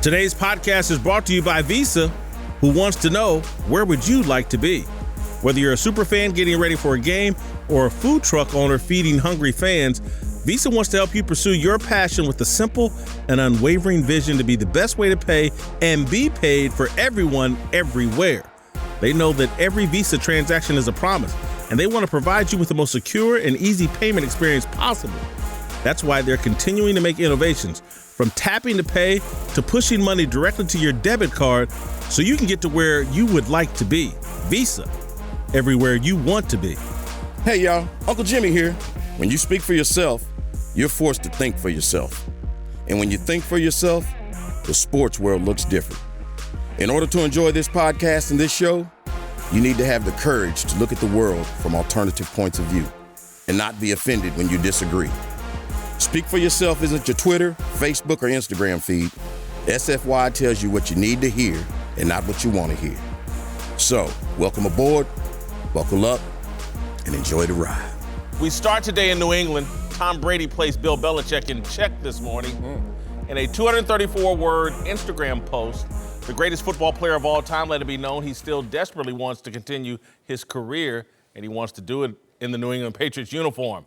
Today's podcast is brought to you by Visa, who wants to know, where would you like to be? Whether you're a super fan getting ready for a game or a food truck owner feeding hungry fans, Visa wants to help you pursue your passion with a simple and unwavering vision to be the best way to pay and be paid for everyone, everywhere. They know that every Visa transaction is a promise, and they want to provide you with the most secure and easy payment experience possible. That's why they're continuing to make innovations, from tapping to pay to pushing money directly to your debit card so you can get to where you would like to be. Visa, everywhere you want to be. Hey y'all, Uncle Jimmy here. When you speak for yourself, you're forced to think for yourself. And when you think for yourself, the sports world looks different. In order to enjoy this podcast and this show, you need to have the courage to look at the world from alternative points of view and not be offended when you disagree. Speak for yourself isn't your Twitter, Facebook, or Instagram feed. SFY tells you what you need to hear and not what you want to hear. So, welcome aboard, buckle up, and enjoy the ride. We start today in New England. Tom Brady placed Bill Belichick in check this morning. In a 234-word Instagram post, the greatest football player of all time let it be known he still desperately wants to continue his career, and he wants to do it in the New England Patriots uniform.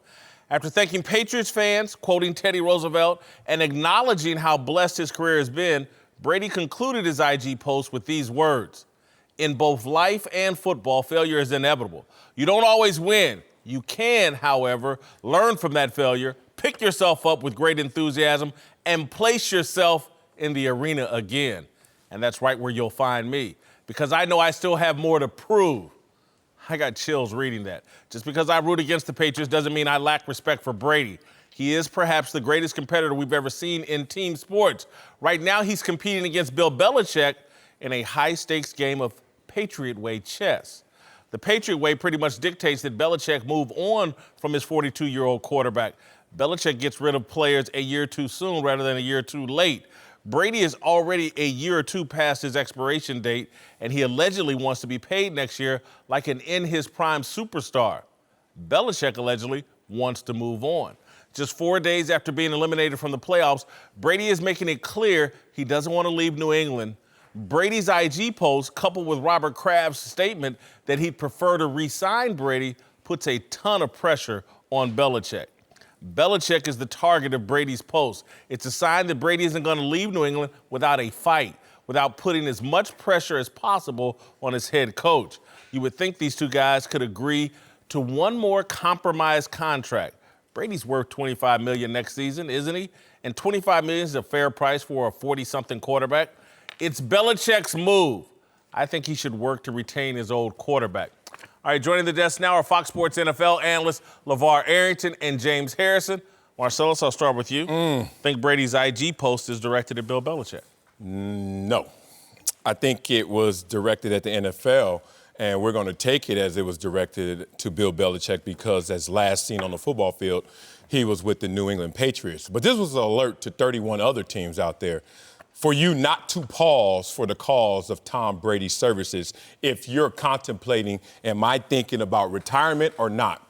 After thanking Patriots fans, quoting Teddy Roosevelt, and acknowledging how blessed his career has been, Brady concluded his IG post with these words: "In both life and football, failure is inevitable. You don't always win. You can, however, learn from that failure, pick yourself up with great enthusiasm, and place yourself in the arena again." And that's right where you'll find me, because I know I still have more to prove. I got chills reading that. Just because I root against the Patriots doesn't mean I lack respect for Brady. He is perhaps the greatest competitor we've ever seen in team sports. Right now, he's competing against Bill Belichick in a high-stakes game of Patriot Way chess. The Patriot Way pretty much dictates that Belichick move on from his 42-year-old quarterback. Belichick gets rid of players a year too soon rather than a year too late. Brady is already a year or two past his expiration date, and he allegedly wants to be paid next year like an in-his-prime superstar. Belichick allegedly wants to move on. Just 4 days after being eliminated from the playoffs, Brady is making it clear he doesn't want to leave New England. Brady's IG post, coupled with Robert Kraft's statement that he'd prefer to re-sign Brady, puts a ton of pressure on Belichick. Belichick is the target of Brady's post. It's a sign that Brady isn't going to leave New England without a fight, without putting as much pressure as possible on his head coach. You would think these two guys could agree to one more compromise contract. Brady's worth $25 million next season, isn't he? And $25 million is a fair price for a 40-something quarterback. It's Belichick's move. I think he should work to retain his old quarterback. All right, joining the desk now are Fox Sports NFL analysts LeVar Arrington and James Harrison. Marcellus, I'll start with you. Think Brady's IG post is directed at Bill Belichick? No. I think it was directed at the NFL, and we're going to take it as it was directed to Bill Belichick because, as last seen on the football field, he was with the New England Patriots. But this was an alert to 31 other teams out there for you not to pause for the cause of Tom Brady's services if you're contemplating, am I thinking about retirement or not?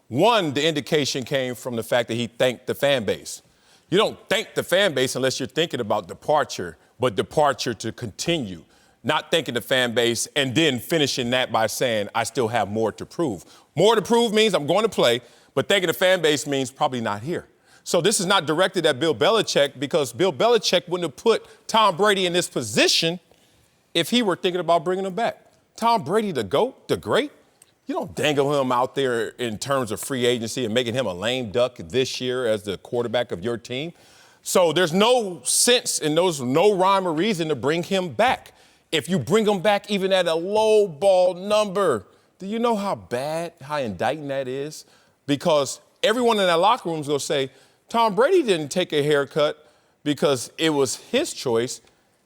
One, the indication came from the fact that he thanked the fan base. You don't thank the fan base unless you're thinking about departure, but departure to continue. Not thanking the fan base and then finishing that by saying, I still have more to prove. More to prove means I'm going to play, but thanking the fan base means probably not here. So this is not directed at Bill Belichick because Bill Belichick wouldn't have put Tom Brady in this position if he were thinking about bringing him back. Tom Brady, the GOAT, the great, you don't dangle him out there in terms of free agency and making him a lame duck this year as the quarterback of your team. So there's no sense and there's no rhyme or reason to bring him back. If you bring him back even at a low ball number, do you know how indicting that is? Because everyone in that locker room is going to say, Tom Brady didn't take a haircut because it was his choice.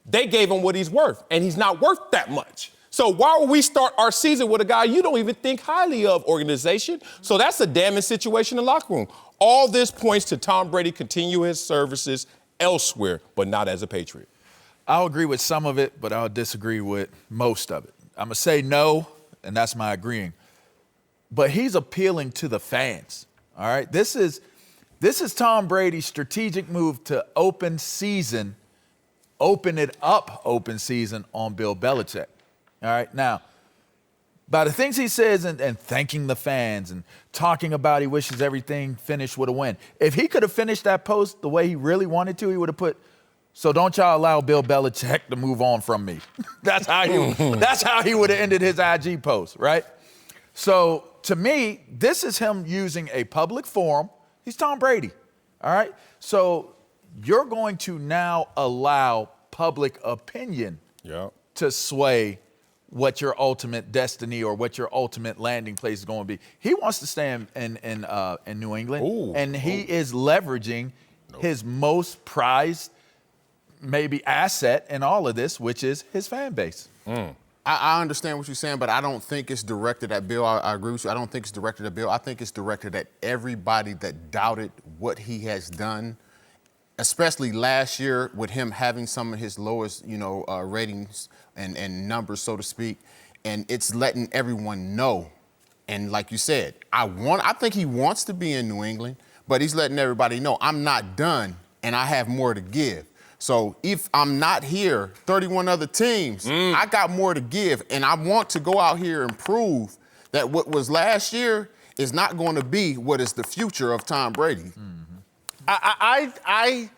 They gave him what he's worth, and he's not worth that much. So why would we start our season with a guy you don't even think highly of, organization? So that's a damning situation in the locker room. All this points to Tom Brady continue his services elsewhere, but not as a Patriot. I'll agree with some of it, but I'll disagree with most of it. I'm going to say no, and that's my agreeing. But he's appealing to the fans, all right? This is Tom Brady's strategic move to open season open season on Bill Belichick. All right, now, by the things he says and thanking the fans and talking about he wishes everything finished with a win. If he could have finished that post the way he really wanted to, he would have put, "So don't y'all allow Bill Belichick to move on from me." That's how he would have ended his IG post, right? So to me, this is him using a public forum. He's Tom Brady, all right? So you're going to now allow public opinion to sway what your ultimate destiny or what your ultimate landing place is going to be. He wants to stay in New England, and he is leveraging his most prized maybe asset in all of this, which is his fan base. I understand what you're saying, but I don't think it's directed at Bill. I agree with you. I don't think it's directed at Bill. I think it's directed at everybody that doubted what he has done, especially last year with him having some of his lowest, ratings and numbers, so to speak. And it's letting everyone know. And like you said, I think he wants to be in New England, but he's letting everybody know I'm not done and I have more to give. So if I'm not here, 31 other teams, I got more to give, and I want to go out here and prove that what was last year is not going to be what is the future of Tom Brady. I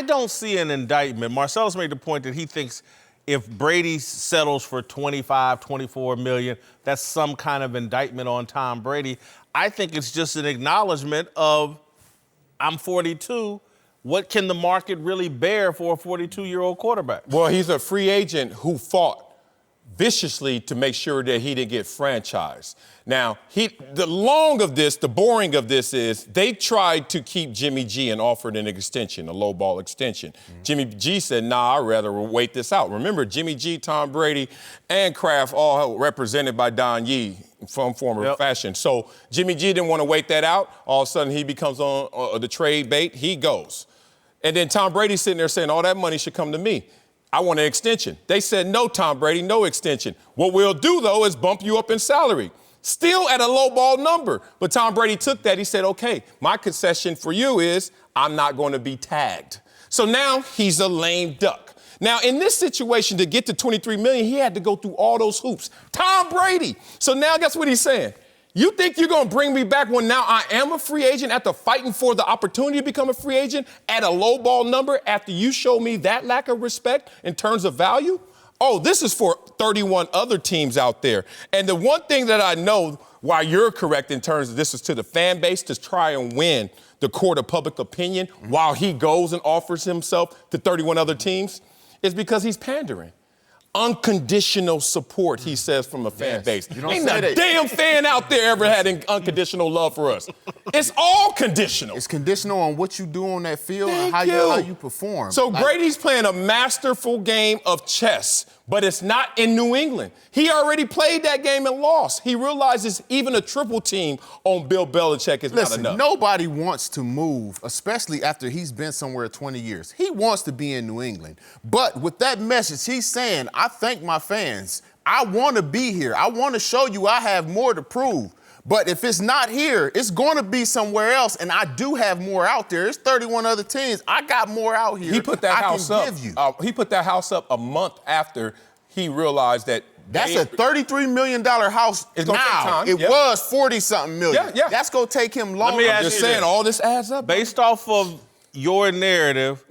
don't see an indictment. Marcellus made the point that he thinks if Brady settles for 25, 24 million, that's some kind of indictment on Tom Brady. I think it's just an acknowledgement of, I'm 42. What can the market really bear for a 42-year-old quarterback? Well, he's a free agent who fought viciously to make sure that he didn't get franchised. Now, the boring of this is they tried to keep Jimmy G and offered an extension, a low-ball extension. Jimmy G said, nah, I'd rather wait this out. Remember, Jimmy G, Tom Brady, and Kraft all represented by Don Yee in some form or fashion. So Jimmy G didn't want to wait that out. All of a sudden, he becomes on the trade bait. He goes. And then Tom Brady's sitting there saying, all that money should come to me. I want an extension. They said, no, Tom Brady, no extension. What we'll do, though, is bump you up in salary. Still at a low ball number. But Tom Brady took that. He said, okay, my concession for you is I'm not going to be tagged. So now he's a lame duck. Now, in this situation, to get to $23 million, he had to go through all those hoops. Tom Brady. So now guess what he's saying? You think you're going to bring me back when now I am a free agent after fighting for the opportunity to become a free agent at a low ball number after you show me that lack of respect in terms of value? Oh, this is for 31 other teams out there. And the one thing that I know why you're correct in terms of this is to the fan base to try and win the court of public opinion while he goes and offers himself to 31 other teams is because he's pandering. Unconditional support, he says, from a fan base. Ain't a damn fan out there ever had unconditional love for us. It's all conditional. It's conditional on what you do on that field and how you perform. So Brady's playing a masterful game of chess, but it's not in New England. He already played that game and lost. He realizes even a triple team on Bill Belichick is not enough. Nobody wants to move, especially after he's been somewhere 20 years. He wants to be in New England. But with that message, he's saying, I thank my fans. I want to be here. I want to show you I have more to prove. But if it's not here, it's going to be somewhere else, and I do have more out there. There's 31 other teams. I got more out here. He put that house up. He put that house up a month after he realized that. That's a $33 million house it's gonna now. Take time. It was 40-something million. Yeah. That's going to take him longer. Let me I'm just saying, all this adds up. Based off of your narrative,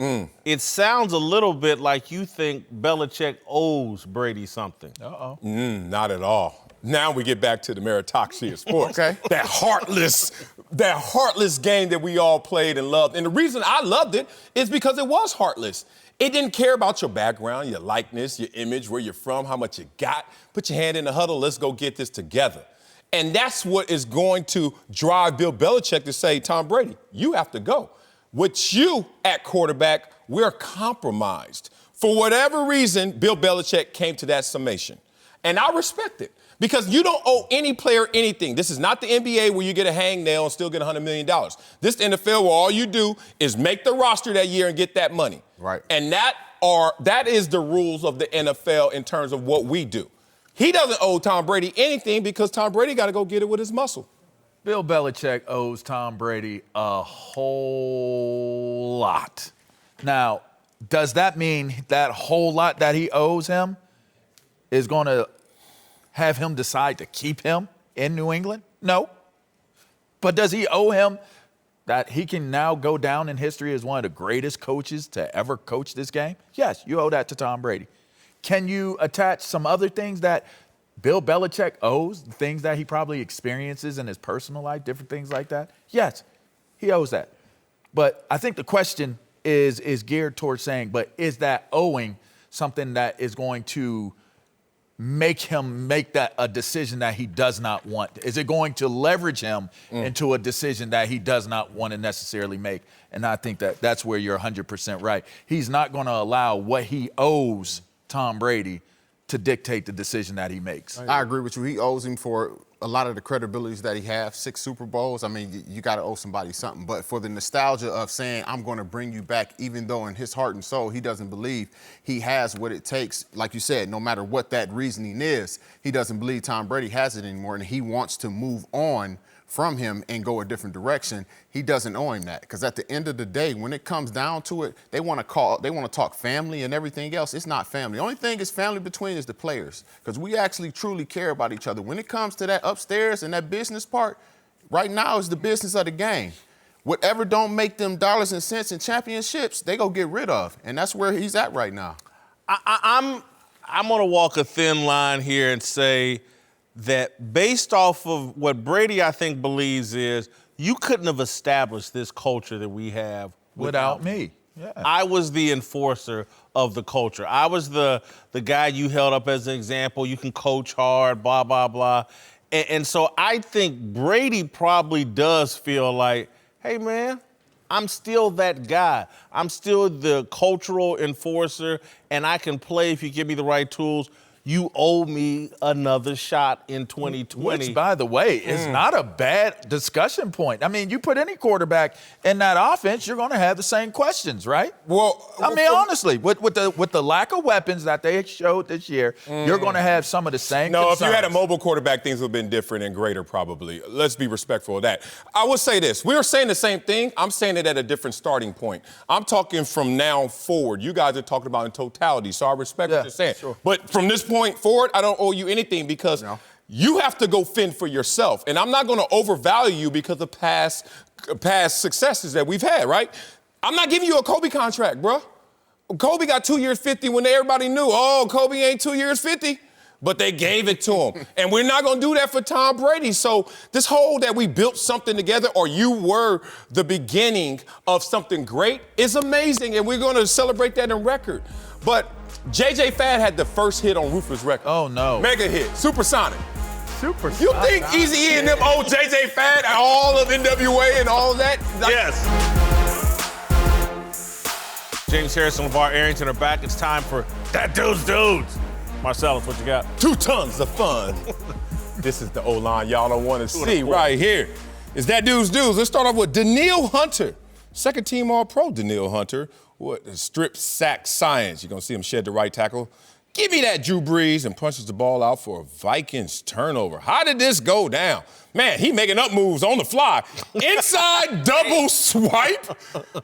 it sounds a little bit like you think Belichick owes Brady something. Not at all. Now we get back to the meritocracy of sports. Okay. That heartless game that we all played and loved. And the reason I loved it is because it was heartless. It didn't care about your background, your likeness, your image, where you're from, how much you got. Put your hand in the huddle, let's go get this together. And that's what is going to drive Bill Belichick to say, Tom Brady, you have to go. With you at quarterback, we're compromised. For whatever reason, Bill Belichick came to that summation. And I respect it. Because you don't owe any player anything. This is not the NBA where you get a hangnail and still get $100 million. This is the NFL where all you do is make the roster that year and get that money. Right. And that is the rules of the NFL in terms of what we do. He doesn't owe Tom Brady anything because Tom Brady got to go get it with his muscle. Bill Belichick owes Tom Brady a whole lot. Now, does that mean that whole lot that he owes him is going to have him decide to keep him in New England? No. But does he owe him that he can now go down in history as one of the greatest coaches to ever coach this game? Yes, you owe that to Tom Brady. Can you attach some other things that Bill Belichick owes, things that he probably experiences in his personal life, different things like that? Yes, he owes that. But I think the question is geared towards saying, but is that owing something that is going to make him make that a decision that he does not want? Is it going to leverage him into a decision that he does not want to necessarily make? And I think that that's where you're 100% right. He's not going to allow what he owes Tom Brady to dictate the decision that he makes. I agree with you. He owes him for a lot of the credibilities that he has, 6 Super Bowls. I mean, you got to owe somebody something. But for the nostalgia of saying, I'm going to bring you back, even though in his heart and soul he doesn't believe he has what it takes, like you said, no matter what that reasoning is, he doesn't believe Tom Brady has it anymore, and he wants to move on from him and go a different direction. He doesn't owe him that, because at the end of the day, when it comes down to it, they want to talk family and everything else. It's not family. The only thing is family between is the players, because we actually truly care about each other. When it comes to that upstairs and that business part, right now is the business of the game. Whatever don't make them dollars and cents and championships, they go get rid of, and that's where he's at right now. I'm going to walk a thin line here and say that based off of what Brady, I think, believes is you couldn't have established this culture that we have Without me. Yeah. I was the enforcer of the culture. I was the guy you held up as an example. You can coach hard, blah, blah, blah. And so I think Brady probably does feel like, hey, man, I'm still that guy. I'm still the cultural enforcer, and I can play if you give me the right tools. You owe me another shot in 2020. Which, by the way, is not a bad discussion point. I mean, you put any quarterback in that offense, you're going to have the same questions, right? Well, I mean, honestly, with the lack of weapons that they showed this year, you're going to have some of the same concerns. If you had a mobile quarterback, things would have been different and greater probably. Let's be respectful of that. I will say this. We were saying the same thing. I'm saying it at a different starting point. I'm talking from now forward. You guys are talking about in totality, so I respect what you're saying. Sure. But from this point forward, I don't owe you anything because you have to go fend for yourself. And I'm not going to overvalue you because of past successes that we've had, right? I'm not giving you a Kobe contract, bro. Kobe got 2 years, 50 when everybody knew, Kobe ain't 2 years, 50. But they gave it to him. And we're not going to do that for Tom Brady. So this whole that we built something together or you were the beginning of something great is amazing. And we're going to celebrate that in record. But J.J. Fad had the first hit on Ruthless Records. Oh, no. Mega hit. Supersonic. Supersonic. You think Eazy-E and them old J.J. Fad, all of NWA and all that? Yes. James Harrison, LeVar Arrington are back. It's time for That Dude's Dudes. Marcellus, what you got? 2 tons of fun. This is the O-line y'all don't want to see right here. It's That Dude's Dudes. Let's start off with Danielle Hunter. Second team All-Pro Danielle Hunter. What strip sack science. You're going to see him shed the right tackle. Give me that Drew Brees and punches the ball out for a Vikings turnover. How did this go down? Man, he making up moves on the fly. Inside double swipe.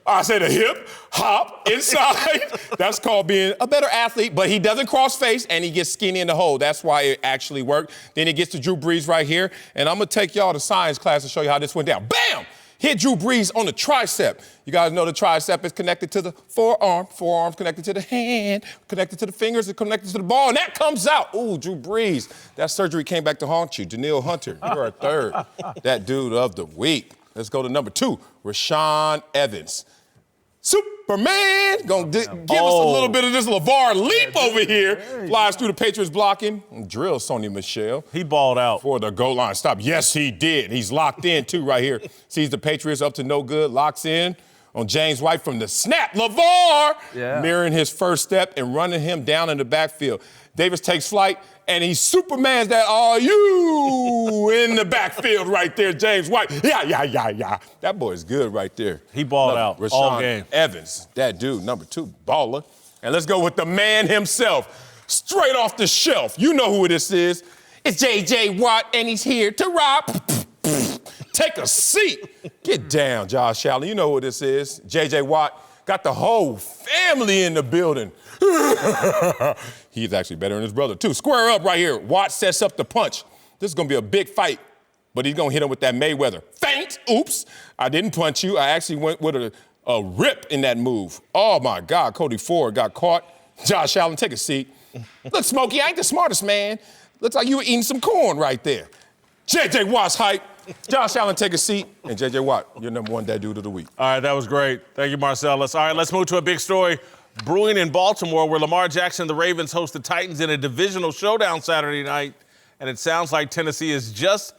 I said a hip, hop, inside. That's called being a better athlete, but he doesn't cross face and he gets skinny in the hole. That's why it actually worked. Then he gets to Drew Brees right here. And I'm going to take y'all to science class to show you how this went down. Bam! Hit Drew Brees on the tricep. You guys know the tricep is connected to the forearm. Forearm's connected to the hand, connected to the fingers, and connected to the ball, and that comes out. Ooh, Drew Brees. That surgery came back to haunt you. Danielle Hunter, you're a third. That dude of the week. Let's go to number 2, Rashaan Evans. Superman gonna give us a little bit of this LeVar leap over here. Flies through the Patriots blocking and drills Sonny Michel. He balled out. For the goal line stop. Yes, he did. He's locked in, too, right here. Sees the Patriots up to no good, locks in on James White from the snap. LeVar mirroring his first step and running him down in the backfield. Davis takes flight, and he Supermans that you in the backfield right there, James White. Yeah. That boy's good right there. He balled out Rashaan all game. Evans, that dude, number 2, baller. And let's go with the man himself, straight off the shelf. You know who this is. It's J.J. Watt, and he's here to rob. Take a seat. Get down, Josh Allen. You know who this is. J.J. Watt Got the whole family in the building. He's actually better than his brother, too. Square up right here. Watt sets up the punch. This is going to be a big fight, but he's going to hit him with that Mayweather. Feint! Oops. I didn't punch you. I actually went with a rip in that move. Oh, my God. Cody Ford got caught. Josh Allen, take a seat. Look, Smokey, I ain't the smartest man. Looks like you were eating some corn right there. J.J. Watt's hype. Josh Allen, take a seat. And J.J. Watt, your number one dad dude of the week. All right, that was great. Thank you, Marcellus. All right, let's move to a big story brewing in Baltimore, where Lamar Jackson and the Ravens host the Titans in a divisional showdown Saturday night. And it sounds like Tennessee is just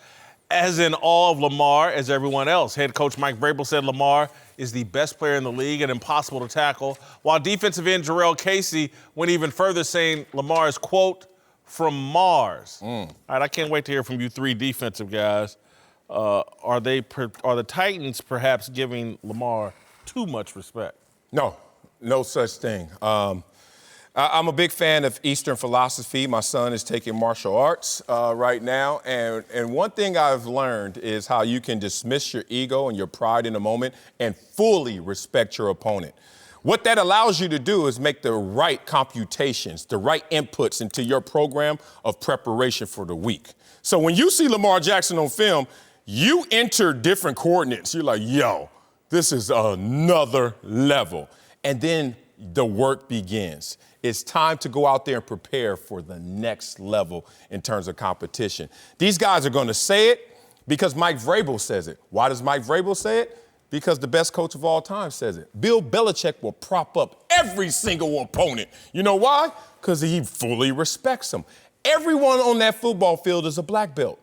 as in awe of Lamar as everyone else. Head coach Mike Vrabel said Lamar is the best player in the league and impossible to tackle, while defensive end Jarrell Casey went even further, saying Lamar is, quote, from Mars. All right, I can't wait to hear from you three defensive guys. Are the Titans perhaps giving Lamar too much respect? No, no such thing. I'm a big fan of Eastern philosophy. My son is taking martial arts right now. And one thing I've learned is how you can dismiss your ego and your pride in a moment and fully respect your opponent. What that allows you to do is make the right computations, the right inputs into your program of preparation for the week. So when you see Lamar Jackson on film, you enter different coordinates. You're like, yo, this is another level. And then the work begins. It's time to go out there and prepare for the next level in terms of competition. These guys are going to say it because Mike Vrabel says it. Why does Mike Vrabel say it? Because the best coach of all time says it. Bill Belichick will prop up every single opponent. You know why? Because he fully respects them. Everyone on that football field is a black belt.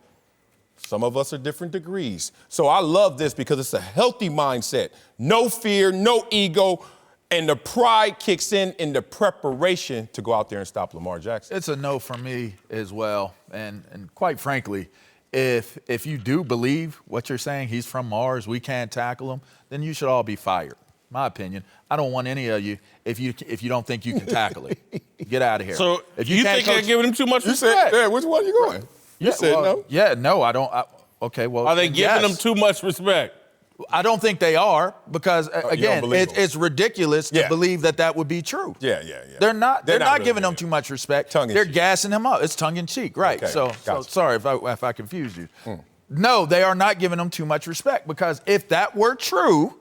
Some of us are different degrees. So I love this because it's a healthy mindset. No fear, no ego, and the pride kicks in the preparation to go out there and stop Lamar Jackson. It's a no for me as well. And quite frankly, if you do believe what you're saying, he's from Mars, we can't tackle him, then you should all be fired. My opinion. I don't want any of you if you don't think you can tackle it. Get out of here. So if you think they're giving him too much respect? Yeah, which one are you going? You said no. Yeah, no, I don't. Okay, well. Are they giving him too much respect? I don't think they are because, again, it's ridiculous to Yeah. believe that would be true. Yeah. They're not really giving him too much respect. Tongue in They're cheek. gassing him up. It's tongue in cheek, right? Okay, So gotcha. sorry if I confused you. No, they are not giving him too much respect because if that were true,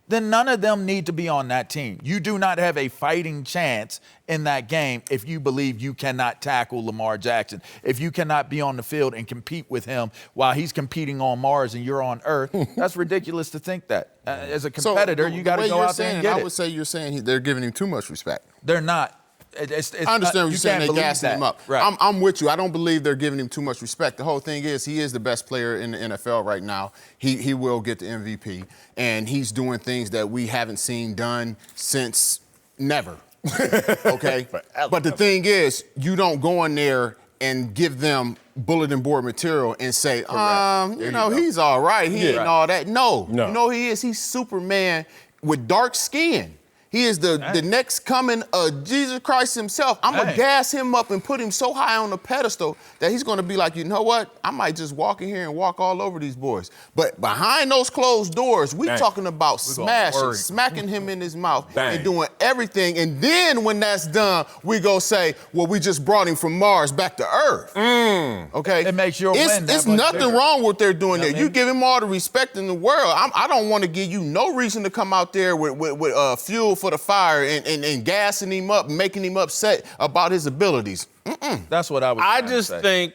then none of them need to be on that team. You do not have a fighting chance in that game if you believe you cannot tackle Lamar Jackson, if you cannot be on the field and compete with him while he's competing on Mars and you're on Earth. That's ridiculous to think that. As a competitor, you got to go out there and get it. I would say you're saying they're giving him too much respect. They're not. I understand what you're saying. They're gassing him up. Right. I'm with you. I don't believe they're giving him too much respect. The whole thing is he is the best player in the NFL right now. He will get the MVP, and he's doing things that we haven't seen done since never. Okay? But the thing is, you don't go in there and give them bulletin board material and say, he's all right. He ain't all that. No. You know who he is? He's Superman with dark skin. He is the next coming of Jesus Christ himself. I'm going to gas him up and put him so high on the pedestal that he's going to be like, you know what? I might just walk in here and walk all over these boys. But behind those closed doors, we talking about smacking him in his mouth and doing everything. And then when that's done, we go say, well, we just brought him from Mars back to Earth. Okay? It makes your win that It's much nothing bigger. wrong with what they're doing there. I You mean? give him all the respect in the world. I don't want to give you no reason to come out there with fuel for the fire and gassing him up, making him upset about his abilities. That's what I was I trying to just say. think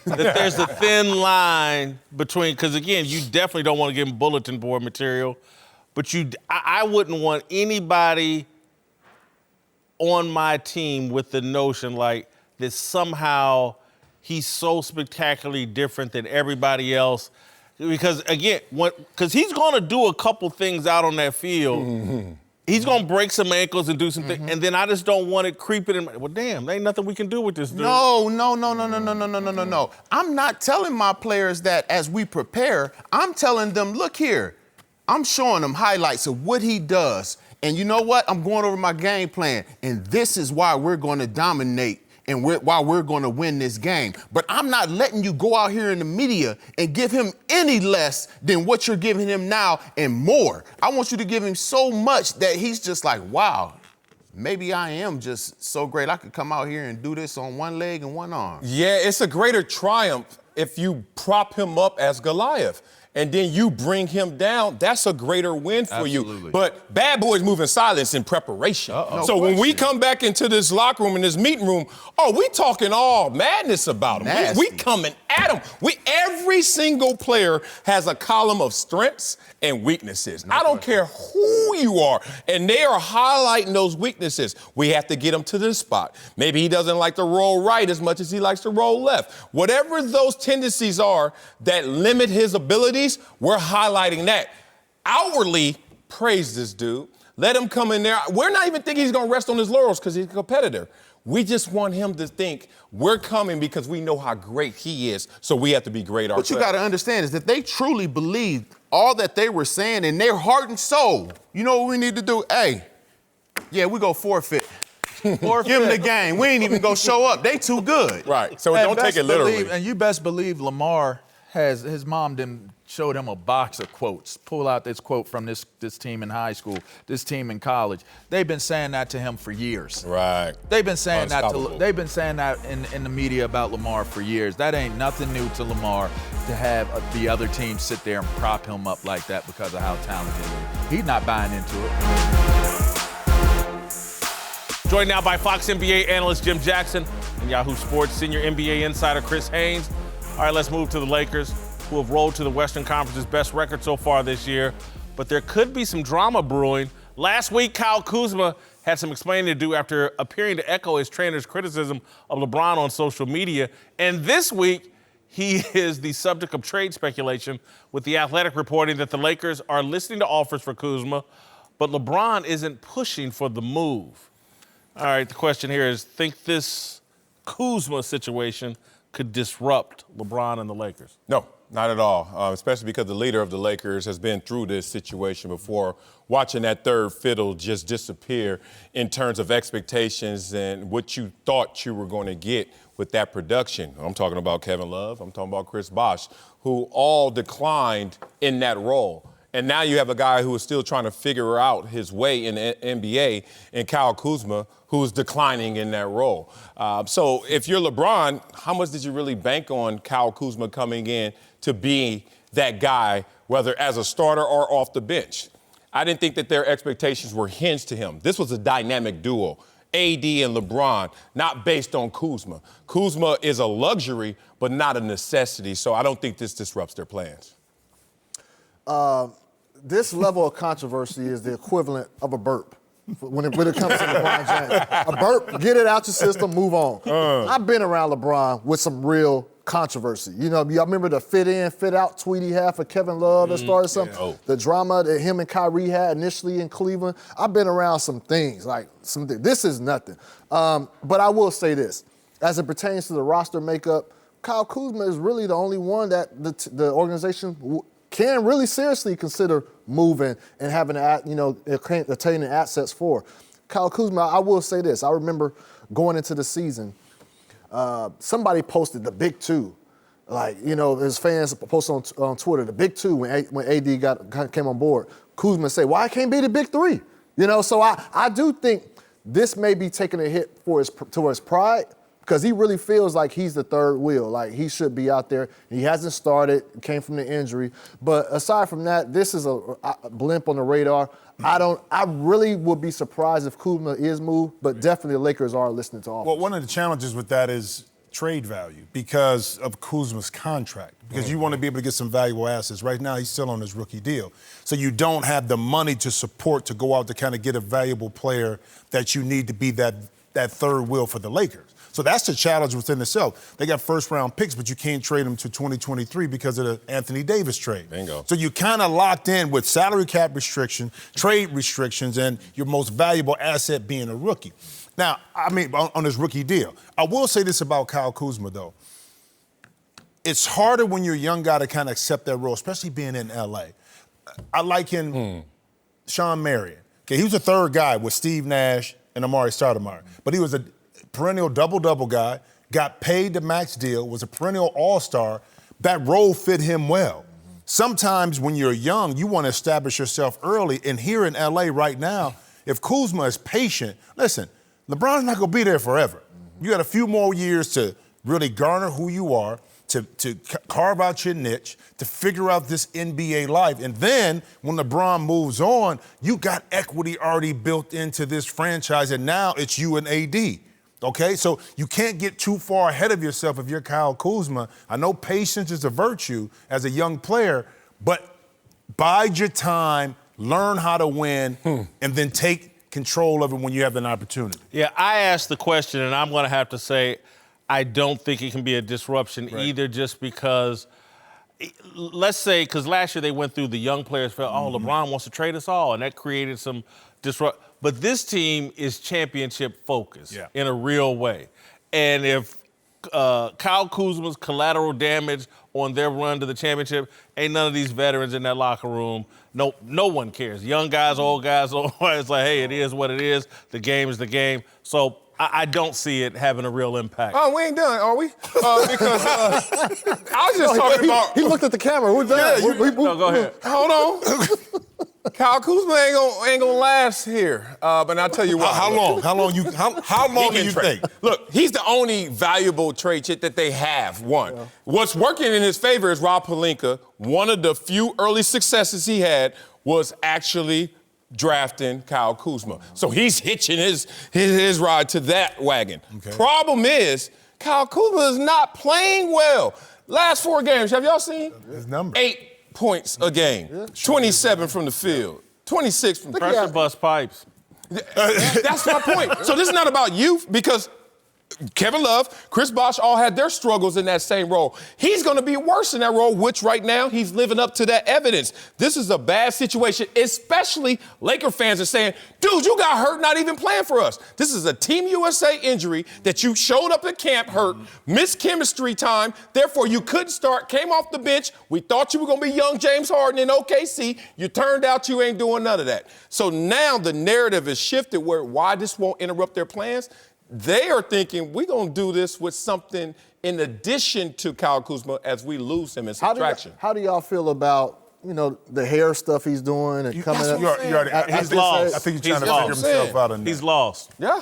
that there's a thin line between, because again, you definitely don't want to give him bulletin board material, but I wouldn't want anybody on my team with the notion like that somehow he's so spectacularly different than everybody else. Because again, because he's going to do a couple things out on that field. He's going to break some ankles and do some things, and then I just don't want it creeping in. Well, damn, there ain't nothing we can do with this dude. No. I'm not telling my players that as we prepare. I'm telling them, look here. I'm showing them highlights of what he does. And you know what? I'm going over my game plan. And this is why we're going to dominate and why we're going to win this game. But I'm not letting you go out here in the media and give him any less than what you're giving him now and more. I want you to give him so much that he's just like, wow, maybe I am just so great. I could come out here and do this on one leg and one arm. Yeah, it's a greater triumph if you prop him up as Goliath and then you bring him down. That's a greater win for you. But bad boys move in silence in preparation. So when we come back into this locker room, in this meeting room, we talking all madness about him. We coming at him. Every single player has a column of strengths and weaknesses. I don't care who you are, and they are highlighting those weaknesses. We have to get him to this spot. Maybe he doesn't like to roll right as much as he likes to roll left. Whatever those tendencies are that limit his abilities, we're highlighting that. Outwardly, praise this dude. Let him come in there. We're not even thinking he's going to rest on his laurels because he's a competitor. We just want him to think we're coming because we know how great he is, so we have to be great ourselves. What you got to understand is that they truly believed all that they were saying in their heart and soul. You know what we need to do? Hey, yeah, we go forfeit. Give them the game. We ain't even going to show up. They too good. Right, so don't take it literally. And you best believe Lamar has, his mom didn't showed him a box of quotes. Pull out this quote from this team in high school, this team in college. They've been saying that to him for years. Right. They've been saying that in the media about Lamar for years. That ain't nothing new to Lamar to have the other team sit there and prop him up like that because of how talented he is. He's not buying into it. Joined now by Fox NBA analyst Jim Jackson and Yahoo Sports senior NBA insider Chris Haynes. All right, let's move to the Lakers, who have rolled to the Western Conference's best record so far this year. But there could be some drama brewing. Last week, Kyle Kuzma had some explaining to do after appearing to echo his trainer's criticism of LeBron on social media. And this week, he is the subject of trade speculation, with The Athletic reporting that the Lakers are listening to offers for Kuzma, but LeBron isn't pushing for the move. All right, the question here is, think this Kuzma situation could disrupt LeBron and the Lakers? No, not at all, especially because the leader of the Lakers has been through this situation before, watching that third fiddle just disappear in terms of expectations and what you thought you were going to get with that production. I'm talking about Kevin Love, I'm talking about Chris Bosh, who all declined in that role. And now you have a guy who is still trying to figure out his way in the NBA, and Kyle Kuzma, who's declining in that role. So if you're LeBron, how much did you really bank on Kyle Kuzma coming in to be that guy, whether as a starter or off the bench? I didn't think that their expectations were hinged to him. This was a dynamic duo, AD and LeBron, not based on Kuzma. Kuzma is a luxury, but not a necessity, so I don't think this disrupts their plans. This level of controversy is the equivalent of a burp when it comes to LeBron James. A burp, get it out your system, move on. I've been around LeBron with some real controversy. You know, y'all remember the fit in, fit out tweet he had for Kevin Love that started something? Yeah. The drama that him and Kyrie had initially in Cleveland. I've been around some things, this is nothing. But I will say this, as it pertains to the roster makeup, Kyle Kuzma is really the only one that the organization can really seriously consider moving and having, attaining assets for. Kyle Kuzma, I will say this. I remember going into the season, somebody posted the big two. His fans posted on Twitter, the big two when AD came on board. Kuzma said, why it can't be the big three? So I do think this may be taking a hit to his pride, because he really feels like he's the third wheel, like he should be out there. He hasn't started, came from the injury. But aside from that, this is a blimp on the radar. I really would be surprised if Kuzma is moved, but definitely the Lakers are listening to offers. Well, one of the challenges with that is trade value because of Kuzma's contract, because you want to be able to get some valuable assets. Right now, he's still on his rookie deal. So you don't have the money to support to go out to kind of get a valuable player that you need to be that third wheel for the Lakers. So that's the challenge within itself. They got first-round picks, but you can't trade them to 2023 because of the Anthony Davis trade. Bingo. So you kind of locked in with salary cap restriction, trade restrictions, and your most valuable asset being a rookie. Now, on his rookie deal. I will say this about Kyle Kuzma, though. It's harder when you're a young guy to kind of accept that role, especially being in L.A. I liken Sean Marion. Okay, he was the third guy with Steve Nash and Amari Stoudemire, but he was perennial double-double guy, got paid the max deal, was a perennial all-star. That role fit him well. Sometimes when you're young, you want to establish yourself early. And here in LA right now, if Kuzma is patient, listen, LeBron's not going to be there forever. You got a few more years to really garner who you are, to carve out your niche, to figure out this NBA life. And then when LeBron moves on, you got equity already built into this franchise, and now it's you and AD. Okay, so you can't get too far ahead of yourself if you're Kyle Kuzma. I know patience is a virtue as a young player, but bide your time, learn how to win, and then take control of it when you have an opportunity. Yeah, I asked the question, and I'm going to have to say I don't think it can be a disruption either, just because, let's say, because last year they went through the young players felt, LeBron wants to trade us all, and that created some disruption. But this team is championship focused in a real way. And if Kyle Kuzma's collateral damage on their run to the championship, ain't none of these veterans in that locker room, no one cares. Young guys, old guys, it's like, hey, it is what it is. The game is the game. So I don't see it having a real impact. Oh, we ain't done, are we? Because I was just talking about. He looked at the camera. We're done. No, go ahead. Hold on. Kyle Kuzma ain't gonna last here. But I'll tell you what. How long? How long do you think? Look, he's the only valuable trade chip that they have. One. Yeah. What's working in his favor is Rob Pelinka. One of the few early successes he had was actually drafting Kyle Kuzma. So he's hitching his ride to that wagon. Okay. Problem is, Kyle Kuzma is not playing well. Last 4 games, have y'all seen? His number. 8 points a game, 27 from the field, 26 from the pressure bust pipes. That's my point. So this is not about youth, because Kevin Love, Chris Bosh all had their struggles in that same role. He's going to be worse in that role, which right now he's living up to that evidence. This is a bad situation, especially Laker fans are saying, dude, you got hurt not even playing for us. This is a Team USA injury that you showed up at camp hurt, missed chemistry time, therefore you couldn't start, came off the bench. We thought you were going to be young James Harden in OKC. You turned out you ain't doing none of that. So now the narrative is shifted where why this won't interrupt their plans. They are thinking we're going to do this with something in addition to Kyle Kuzma as we lose him in subtraction. How do y'all feel about, the hair stuff he's doing and coming up? He's lost. I think he's trying to figure himself out in that. He's lost. Yeah.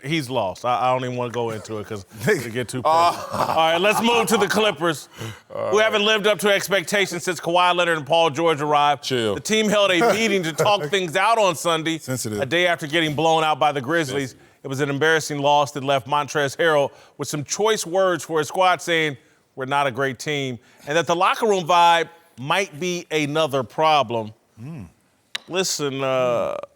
He's lost. I don't even want to go into it because they get too personal. All right, let's move to the Clippers, who haven't lived up to expectations since Kawhi Leonard and Paul George arrived. Chill. The team held a meeting to talk things out on Sunday, a day after getting blown out by the Grizzlies. It was an embarrassing loss that left Montrezl Harrell with some choice words for his squad saying, we're not a great team, and that the locker room vibe might be another problem. Listen,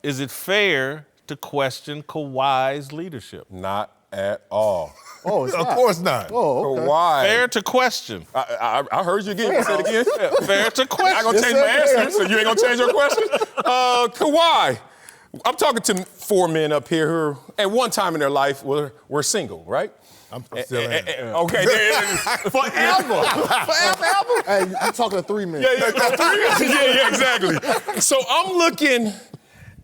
is it fair to question Kawhi's leadership? Not at all. Oh, it's Of course not. Oh, okay. Kawhi. Fair to question. I heard you again. Say it again. Fair to question. I'm going to change my answer, so you ain't going to change your question? Kawhi. I'm talking to 4 men up here who, at one time in their life, were single, right? I'm still in. Okay, forever. Hey, you're talking to 3 men. Yeah, exactly. So I'm looking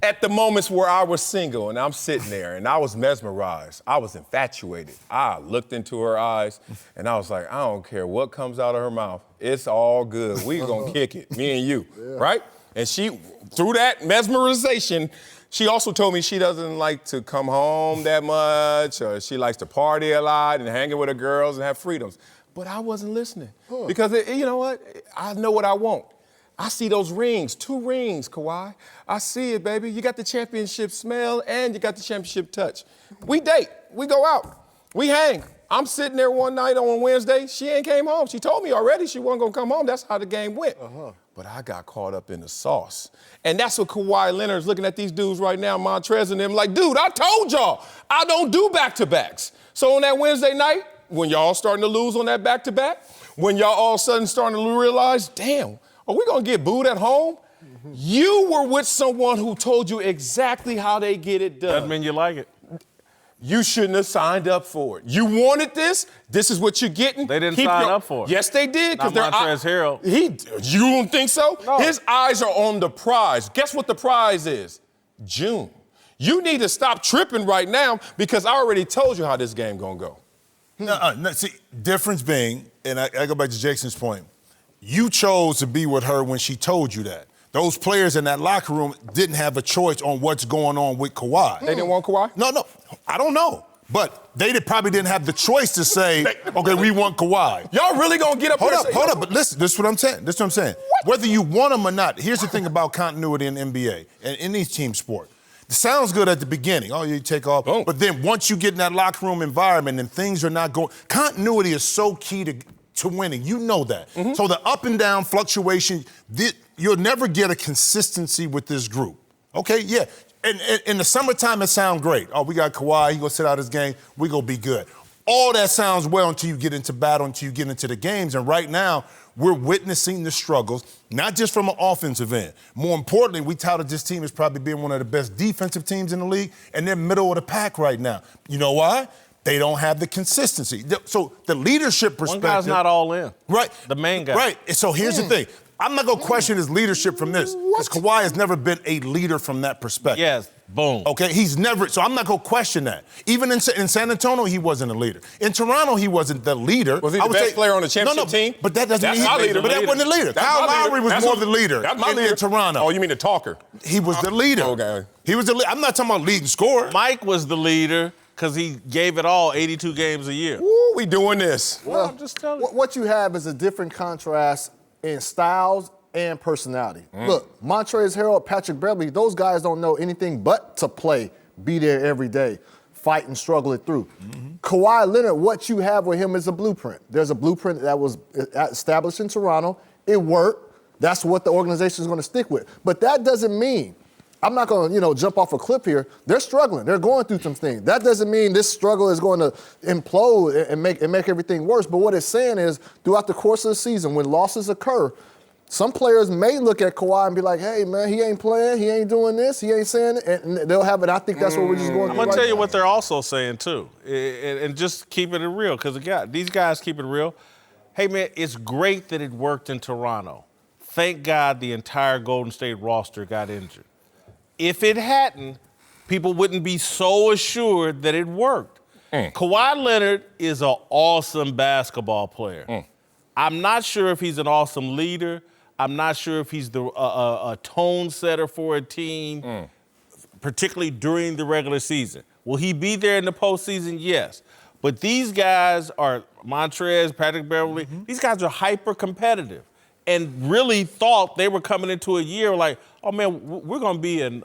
at the moments where I was single, and I'm sitting there, and I was mesmerized. I was infatuated. I looked into her eyes, and I was like, I don't care what comes out of her mouth. It's all good. We gonna kick it, me and you, right? And she, through that mesmerization, she also told me she doesn't like to come home that much, or she likes to party a lot and hang with her girls and have freedoms. But I wasn't listening because, you know what? I know what I want. I see those rings, 2 rings, Kawhi. I see it, baby. You got the championship smell and you got the championship touch. We date. We go out. We hang. I'm sitting there one night on Wednesday. She ain't came home. She told me already she wasn't going to come home. That's how the game went. But I got caught up in the sauce. And that's what Kawhi Leonard's looking at these dudes right now, Montrez and them, like, dude, I told y'all, I don't do back-to-backs. So on that Wednesday night, when y'all starting to lose on that back-to-back, when y'all all of a sudden starting to realize, damn, are we going to get booed at home? You were with someone who told you exactly how they get it done. Doesn't mean you like it. You shouldn't have signed up for it. You wanted this. This is what you're getting. They didn't sign up for it. Yes, they did. Not Montrezl Harrell. You don't think so? No. His eyes are on the prize. Guess what the prize is? June. You need to stop tripping right now because I already told you how this game gonna go. No, see, difference being, and I go back to Jason's point, you chose to be with her when she told you that. Those players in that locker room didn't have a choice on what's going on with Kawhi. They didn't want Kawhi? No, I don't know. But they probably didn't have the choice to say, okay, we want Kawhi. Y'all really gonna get up Hold here up, and say, hold up. But listen, this is what I'm saying. Whether you want them or not, here's the thing about continuity in NBA and in these team sports. It sounds good at the beginning. Oh, you take off. Boom. But then once you get in that locker room environment and things are not going, continuity is so key to winning. You know that. Mm-hmm. So the up and down fluctuation, you'll never get a consistency with this group. Okay, yeah. And in the summertime, it sounds great. Oh, we got Kawhi. He gonna sit out his game. We gonna be good. All that sounds well until you get into battle, until you get into the games. And right now, we're witnessing the struggles, not just from an offensive end. More importantly, we touted this team as probably being one of the best defensive teams in the league, and they're middle of the pack right now. You know why? They don't have the consistency. So the leadership perspective. One guy's not all in. Right. The main guy. Right. So here's the thing. I'm not going to question his leadership from this. Because Kawhi has never been a leader from that perspective. Yes, boom. Okay, he's never, so I'm not going to question that. Even in San Antonio, he wasn't a leader. In Toronto, he wasn't the leader. Was he the best player on the championship team? But that doesn't That's mean my leader. But that wasn't the leader. That's Kyle my leader. Lowry was That's more who- the leader That's my in leader. Toronto. Oh, you mean the talker? He was the leader. Okay. He was the leader. I'm not talking about leading scorer. Mike was the leader because he gave it all 82 games a year. Woo, we doing this. Well, I'm just telling you. What you have is a different contrast in styles and personality. Look, Montrezl Harrell, Patrick Beverley, those guys don't know anything but to play, be there every day, fight and struggle it through. Kawhi Leonard, what you have with him is a blueprint. There's a blueprint that was established in Toronto. It worked. That's what the organization is going to stick with. But that doesn't mean, I'm not going to, jump off a cliff here. They're struggling. They're going through some things. That doesn't mean this struggle is going to implode and make everything worse. But what it's saying is, throughout the course of the season, when losses occur, some players may look at Kawhi and be like, hey, man, he ain't playing, he ain't doing this, he ain't saying it, and they'll have it. I think that's what we're just going through. I'm going to tell you what they're also saying, too, and just keeping it real, because these guys keep it real. Hey, man, it's great that it worked in Toronto. Thank God the entire Golden State roster got injured. If it hadn't, people wouldn't be so assured that it worked. Kawhi Leonard is an awesome basketball player. I'm not sure if he's an awesome leader. I'm not sure if he's a tone setter for a team, particularly during the regular season. Will he be there in the postseason? Yes. But these guys are Montrez, Patrick Beverley. These guys are hyper competitive and really thought they were coming into a year like, oh, man, we're going to be a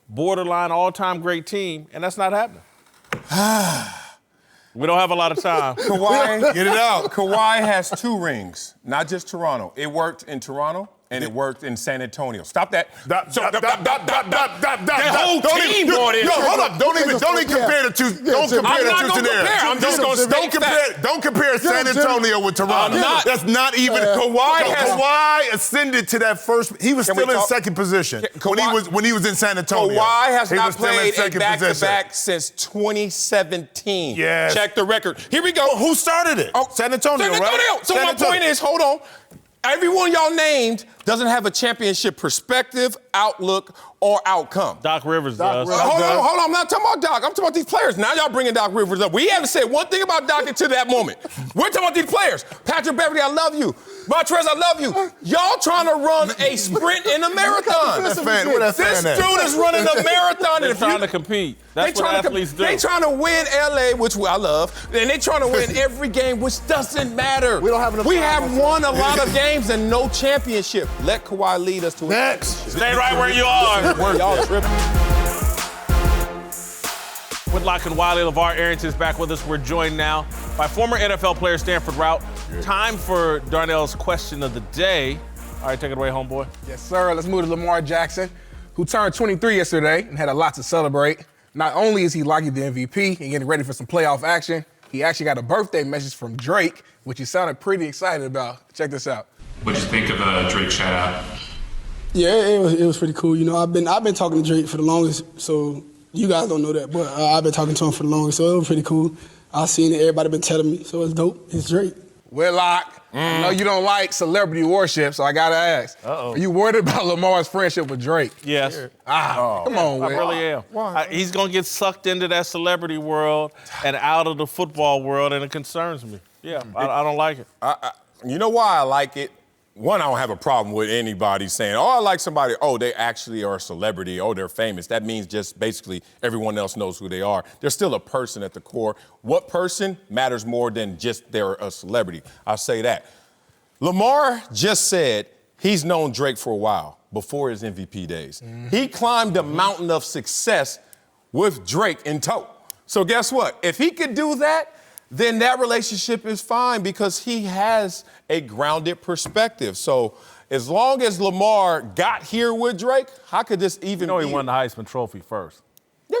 borderline all-time great team, and that's not happening. We don't have a lot of time. Kawhi, Get it out. Kawhi has 2 rings, not just Toronto. It worked in Toronto and it worked in San Antonio. Stop that. That whole team brought in. Yo, hold up. Don't even compare the two. Don't compare the two scenarios. I'm just going to state that. Don't compare San Antonio with Toronto. I'm not. That's not even. Kawhi ascended to that first. He was still in second position when he was in San Antonio. Kawhi has He not was still in played a second position. back-to-back since 2017. Yes. Check the record. Here we go. Who started it? San Antonio, right? So my point is, hold on. Everyone y'all named doesn't have a championship perspective, outlook, or outcome. Doc Rivers does. Hold on. I'm not talking about Doc. I'm talking about these players. Now y'all bringing Doc Rivers up. We haven't said one thing about Doc until that moment. We're talking about these players. Patrick Beverley, I love you. Montrez, I love you. Y'all trying to run a sprint in a marathon. This dude is running a marathon. They're trying to compete. That's what athletes do. They trying to win LA, which I love, and they trying to win every game, which doesn't matter. We don't have enough We time. have won a lot of games and no championship. Let Kawhi lead us to Next. Stay right where you are. Y'all tripping. Whitlock and Wiley, LeVar Arrington is back with us. We're joined now by former NFL player Stanford Routt. Time for Darnell's question of the day. All right, take it away, homeboy. Yes, sir. Let's move to Lamar Jackson, who turned 23 yesterday and had a lot to celebrate. Not only is he likely the MVP and getting ready for some playoff action, he actually got a birthday message from Drake, which he sounded pretty excited about. Check this out. What'd you think of Drake shout out? Yeah, it was pretty cool. I've been talking to Drake for the longest, so you guys don't know that, but I've been talking to him for the longest, so it was pretty cool. I've seen it. Everybody been telling me, so it's dope. It's Drake. Whitlock, I know you don't like celebrity worship, so I gotta ask. Are you worried about Lamar's friendship with Drake? Yes. Come on, I Whit. really am. He's going to get sucked into that celebrity world and out of the football world, and it concerns me. Yeah, I don't like it. You know why I like it? One, I don't have a problem with anybody saying, I like somebody, they actually are a celebrity, they're famous. That means just basically everyone else knows who they are. They're still a person at the core. What person matters more than just they're a celebrity? I'll say that. Lamar just said he's known Drake for a while, before his MVP days. He climbed a mountain of success with Drake in tow. So guess what? If he could do that, then that relationship is fine because he has a grounded perspective. So as long as Lamar got here with Drake, how could this even be? He won the Heisman Trophy first. Yeah.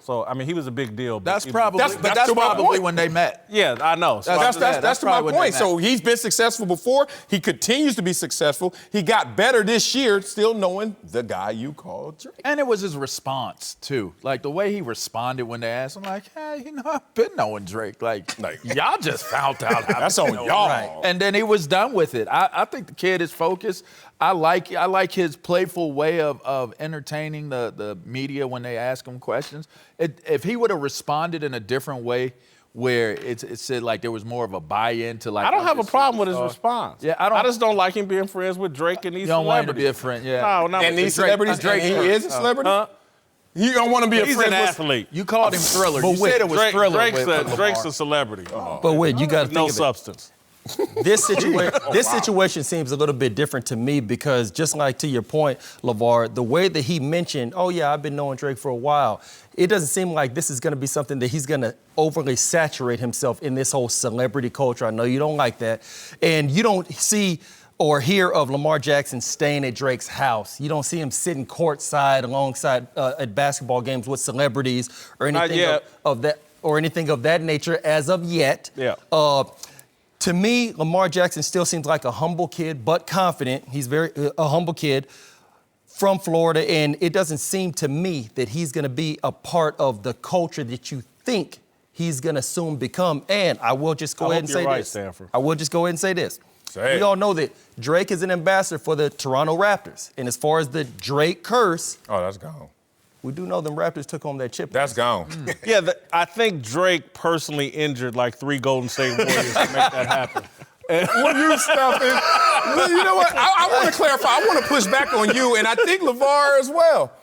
So, I mean, he was a big deal. That's probably when they met. Yeah, I know. So That's to my point. So he's been successful before. He continues to be successful. He got better this year, still knowing the guy you call Drake. And it was his response, too. Like, the way he responded when they asked him, like, hey, I've been knowing Drake. Like y'all just found out. That's on y'all. Right. And then he was done with it. I think the kid is focused. I like his playful way of entertaining the media when they ask him questions. If he would have responded in a different way, where it said like there was more of a buy-in to like. I don't have a problem with his response. Yeah, I just don't like him being friends with Drake and these You don't celebrities. want him to be a friend, yeah. No, And these celebrities, Drake, he is a celebrity? You don't want to be a He's friend an with... athlete. You called him Thriller. But You said it was Thriller. Drake's a celebrity. But wait, you got to think No of it. substance. This situation seems a little bit different to me because just like to your point, LeVar, the way that he mentioned, I've been knowing Drake for a while, it doesn't seem like this is going to be something that he's going to overly saturate himself in this whole celebrity culture. I know you don't like that. And you don't see or hear of Lamar Jackson staying at Drake's house. You don't see him sitting courtside alongside at basketball games with celebrities or anything of that nature as of yet. Yeah. To me, Lamar Jackson still seems like a humble kid, but confident. He's a humble kid from Florida, and it doesn't seem to me that he's going to be a part of the culture that you think he's going to soon become. And I will just go ahead and say this. Stanford. I will just go ahead and say this. Say it. We all know that Drake is an ambassador for the Toronto Raptors, and as far as the Drake curse, that's gone. we do know them Raptors took home that chip. That's gone. Yeah, I think Drake personally injured like 3 Golden State Warriors to make that happen. When you stuff it, you know what? I want to clarify. I want to push back on you, and I think LeVar as well.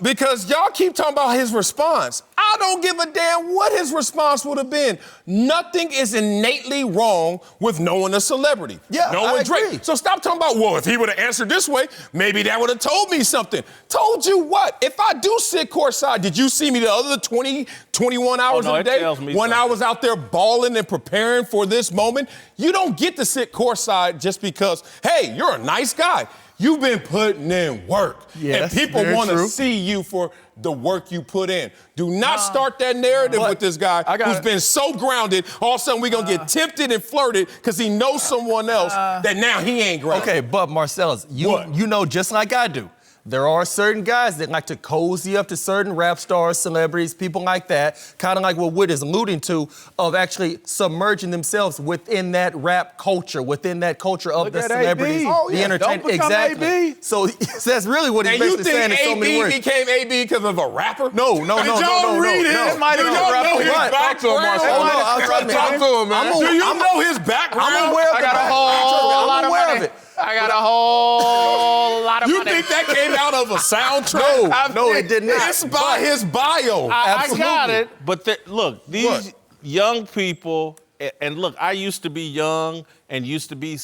Because y'all keep talking about his response. I don't give a damn what his response would have been. Nothing is innately wrong with knowing a celebrity. Yeah, knowing I Drake. agree. So stop talking about, if he would have answered this way, maybe that would have told me something. Told you what? If I do sit courtside, did you see me the other 20, 21 hours of the day when I was out there balling and preparing for this moment? You don't get to sit courtside just because, hey, you're a nice guy. You've been putting in work. Yes, and people very want to true. see you for the work you put in. Do not start that narrative with this guy who's been so grounded. All of a sudden, we're going to get tempted and flirted because he knows someone else that now he ain't grounded. Okay, but Marcellus, you know just like I do, there are certain guys that like to cozy up to certain rap stars, celebrities, people like that, kind of like what Whit is alluding to, of actually submerging themselves within that rap culture, within that culture of the celebrities, the entertainment. Exactly. AB. So that's really what he's And you basically saying in so think many AB words. became AB because of a rapper? No. Did y'all read it? It might Do have y'all been know his rapper. Talk to him, background? Marcellus. Talk to him, man. Do you know his background? I'm aware of I got a that. whole I'm aware of it. I got a whole lot of You money. think that came out of a soundtrack? No, it did not. It's by his bio. I got it. But look, these young people, and look, I used to be young and used to be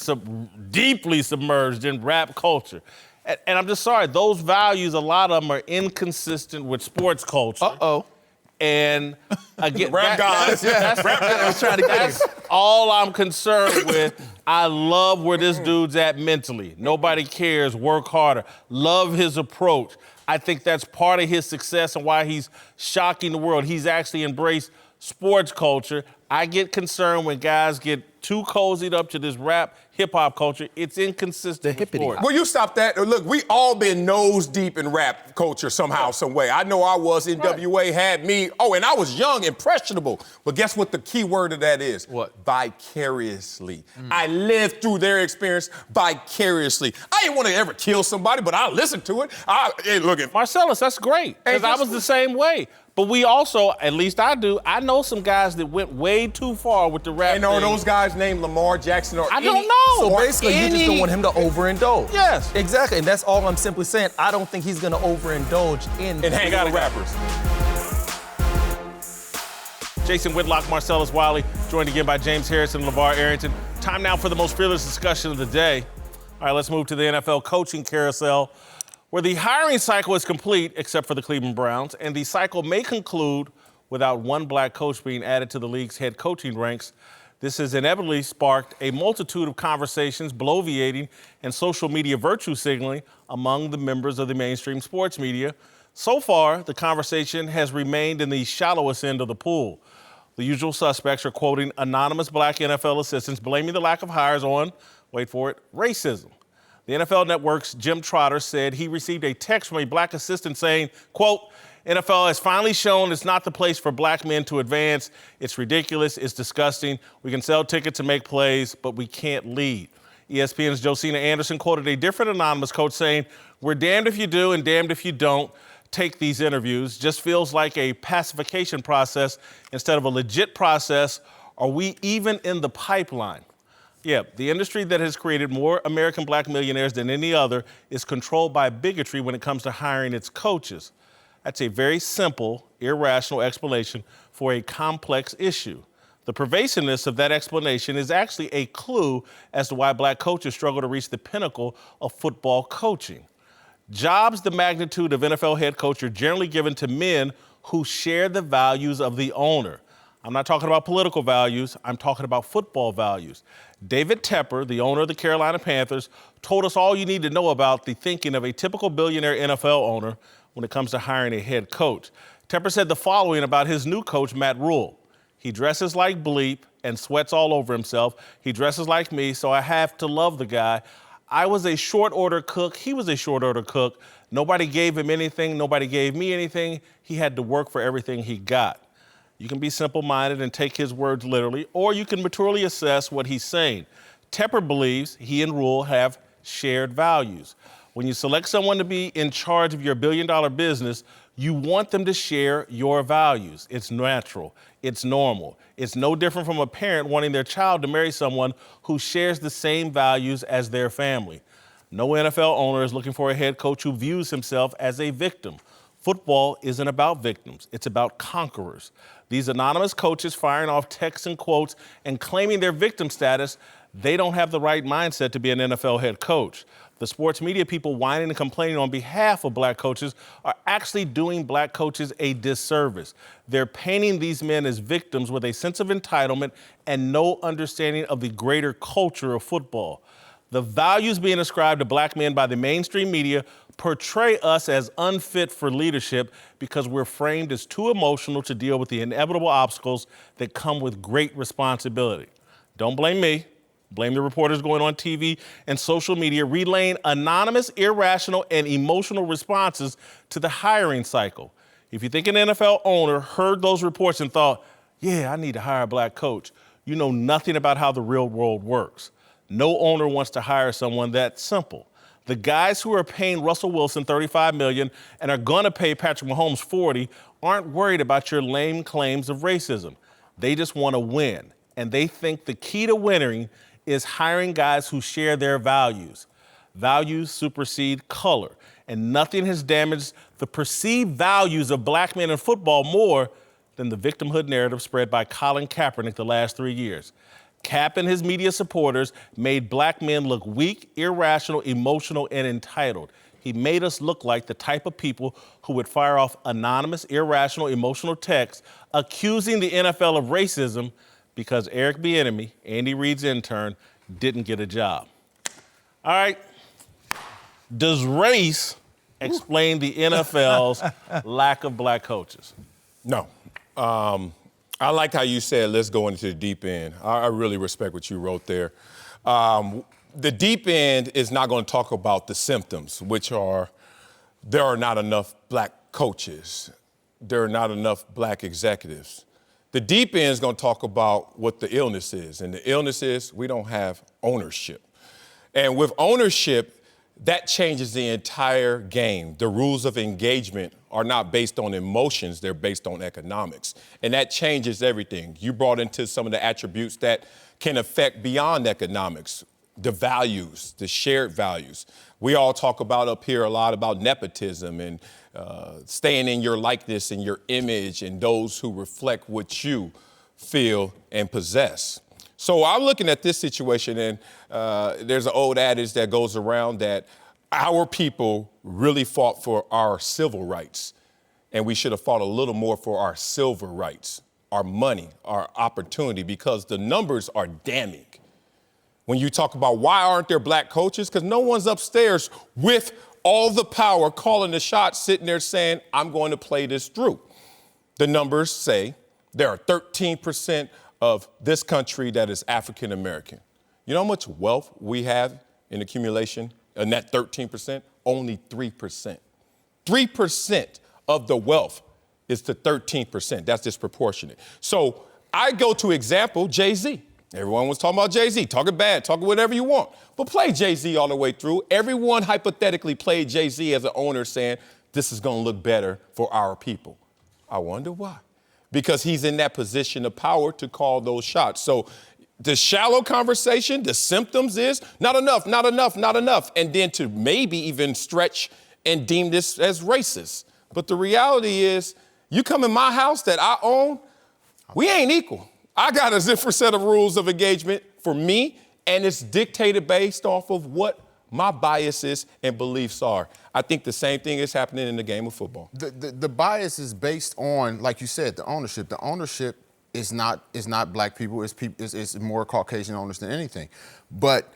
deeply submerged in rap culture. And I'm just sorry, those values, a lot of them are inconsistent with sports culture. And again, that's all I'm concerned with. I love where this dude's at mentally. Nobody cares, work harder. Love his approach. I think that's part of his success and why he's shocking the world. He's actually embraced sports culture. I get concerned when guys get too cozied up to this rap hip-hop culture. It's inconsistent with sports. Will you stop that? Look, we all been nose deep in rap culture somehow, some way. I know I was. NWA had me. Oh, and I was young, impressionable. But guess what the key word of that is? What? Vicariously. I lived through their experience vicariously. I didn't want to ever kill somebody, but I listened to it. Hey, look at Marcellus, that's great. Because I was the same way. But we also, at least I do, I know some guys that went way too far with the rap And are thing. those guys named Lamar Jackson or I don't know. So basically, you just don't want him to overindulge. Yes. Exactly, and that's all I'm simply saying. I don't think he's going to overindulge in and hang out with rappers. Jason Whitlock, Marcellus Wiley, joined again by James Harrison and LeVar Arrington. Time now for the most fearless discussion of the day. All right, let's move to the NFL coaching carousel, where the hiring cycle is complete, except for the Cleveland Browns, and the cycle may conclude without one black coach being added to the league's head coaching ranks. This has inevitably sparked a multitude of conversations, bloviating, and social media virtue signaling among the members of the mainstream sports media. So far, the conversation has remained in the shallowest end of the pool. The usual suspects are quoting anonymous black NFL assistants, blaming the lack of hires on, wait for it, racism. The NFL Network's Jim Trotter said he received a text from a black assistant saying, quote, NFL has finally shown it's not the place for black men to advance. It's ridiculous. It's disgusting. We can sell tickets and make plays, but we can't lead. ESPN's Josina Anderson quoted a different anonymous coach saying, we're damned if you do and damned if you don't take these interviews. Just feels like a pacification process instead of a legit process. Are we even in the pipeline? Yeah, the industry that has created more American black millionaires than any other is controlled by bigotry when it comes to hiring its coaches. That's a very simple, irrational explanation for a complex issue. The pervasiveness of that explanation is actually a clue as to why black coaches struggle to reach the pinnacle of football coaching. Jobs the magnitude of NFL head coach are generally given to men who share the values of the owner. I'm not talking about political values, I'm talking about football values. David Tepper, the owner of the Carolina Panthers, told us all you need to know about the thinking of a typical billionaire NFL owner when it comes to hiring a head coach. Tepper said the following about his new coach, Matt Rule. He dresses like Bleep and sweats all over himself. He dresses like me, so I have to love the guy. I was a short order cook. He was a short order cook. Nobody gave him anything. Nobody gave me anything. He had to work for everything he got. You can be simple-minded and take his words literally, or you can maturely assess what he's saying. Tepper believes he and Rule have shared values. When you select someone to be in charge of your billion-dollar business, you want them to share your values. It's natural. It's normal. It's no different from a parent wanting their child to marry someone who shares the same values as their family. No NFL owner is looking for a head coach who views himself as a victim. Football isn't about victims. It's about conquerors. These anonymous coaches firing off texts and quotes and claiming their victim status, they don't have the right mindset to be an NFL head coach. The sports media people whining and complaining on behalf of black coaches are actually doing black coaches a disservice. They're painting these men as victims with a sense of entitlement and no understanding of the greater culture of football. The values being ascribed to black men by the mainstream media portray us as unfit for leadership because we're framed as too emotional to deal with the inevitable obstacles that come with great responsibility. Don't blame me. Blame the reporters going on TV and social media relaying anonymous, irrational, and emotional responses to the hiring cycle. If you think an NFL owner heard those reports and thought, yeah, I need to hire a black coach, you know nothing about how the real world works. No owner wants to hire someone that simple. The guys who are paying Russell Wilson $35 million and are going to pay Patrick Mahomes $40 aren't worried about your lame claims of racism. They just want to win, and they think the key to winning is hiring guys who share their values. Values supersede color, and nothing has damaged the perceived values of black men in football more than the victimhood narrative spread by Colin Kaepernick the last 3 years. Cap and his media supporters made black men look weak, irrational, emotional, and entitled. He made us look like the type of people who would fire off anonymous, irrational, emotional texts accusing the NFL of racism because Eric Bieniemy, Andy Reid's intern, didn't get a job. All right. Does race explain the NFL's lack of black coaches? No. I like how you said, let's go into the deep end. I really respect what you wrote there. The deep end is not going to talk about the symptoms, which are there are not enough black coaches. There are not enough black executives. The deep end is going to talk about what the illness is. And the illness is we don't have ownership. And with ownership, that changes the entire game. The rules of engagement are not based on emotions, they're based on economics. And that changes everything. You brought into some of the attributes that can affect beyond economics, the values, the shared values. We all talk about up here a lot about nepotism and staying in your likeness and your image and those who reflect what you feel and possess. So I'm looking at this situation, and there's an old adage that goes around that our people really fought for our civil rights, and we should have fought a little more for our silver rights, our money, our opportunity, because the numbers are damning. When you talk about why aren't there black coaches, because no one's upstairs with all the power calling the shots, sitting there saying, I'm going to play this through. The numbers say there are 13% of this country that is African American. You know how much wealth we have in accumulation? And that 13%, only 3%. 3% of the wealth is the 13%. That's disproportionate. So I go to example, Jay-Z. Everyone was talking about Jay-Z, talking bad, talking whatever you want. But play Jay-Z all the way through. Everyone hypothetically played Jay-Z as an owner saying, this is going to look better for our people. I wonder why. Because he's in that position of power to call those shots. So the shallow conversation, the symptoms is not enough, not enough, not enough. And then to maybe even stretch and deem this as racist. But the reality is, you come in my house that I own, we ain't equal. I got a different set of rules of engagement for me, and it's dictated based off of what my biases and beliefs are. I think the same thing is happening in the game of football. The bias is based on, like you said, the ownership. The ownership is not black people. It's more Caucasian owners than anything. But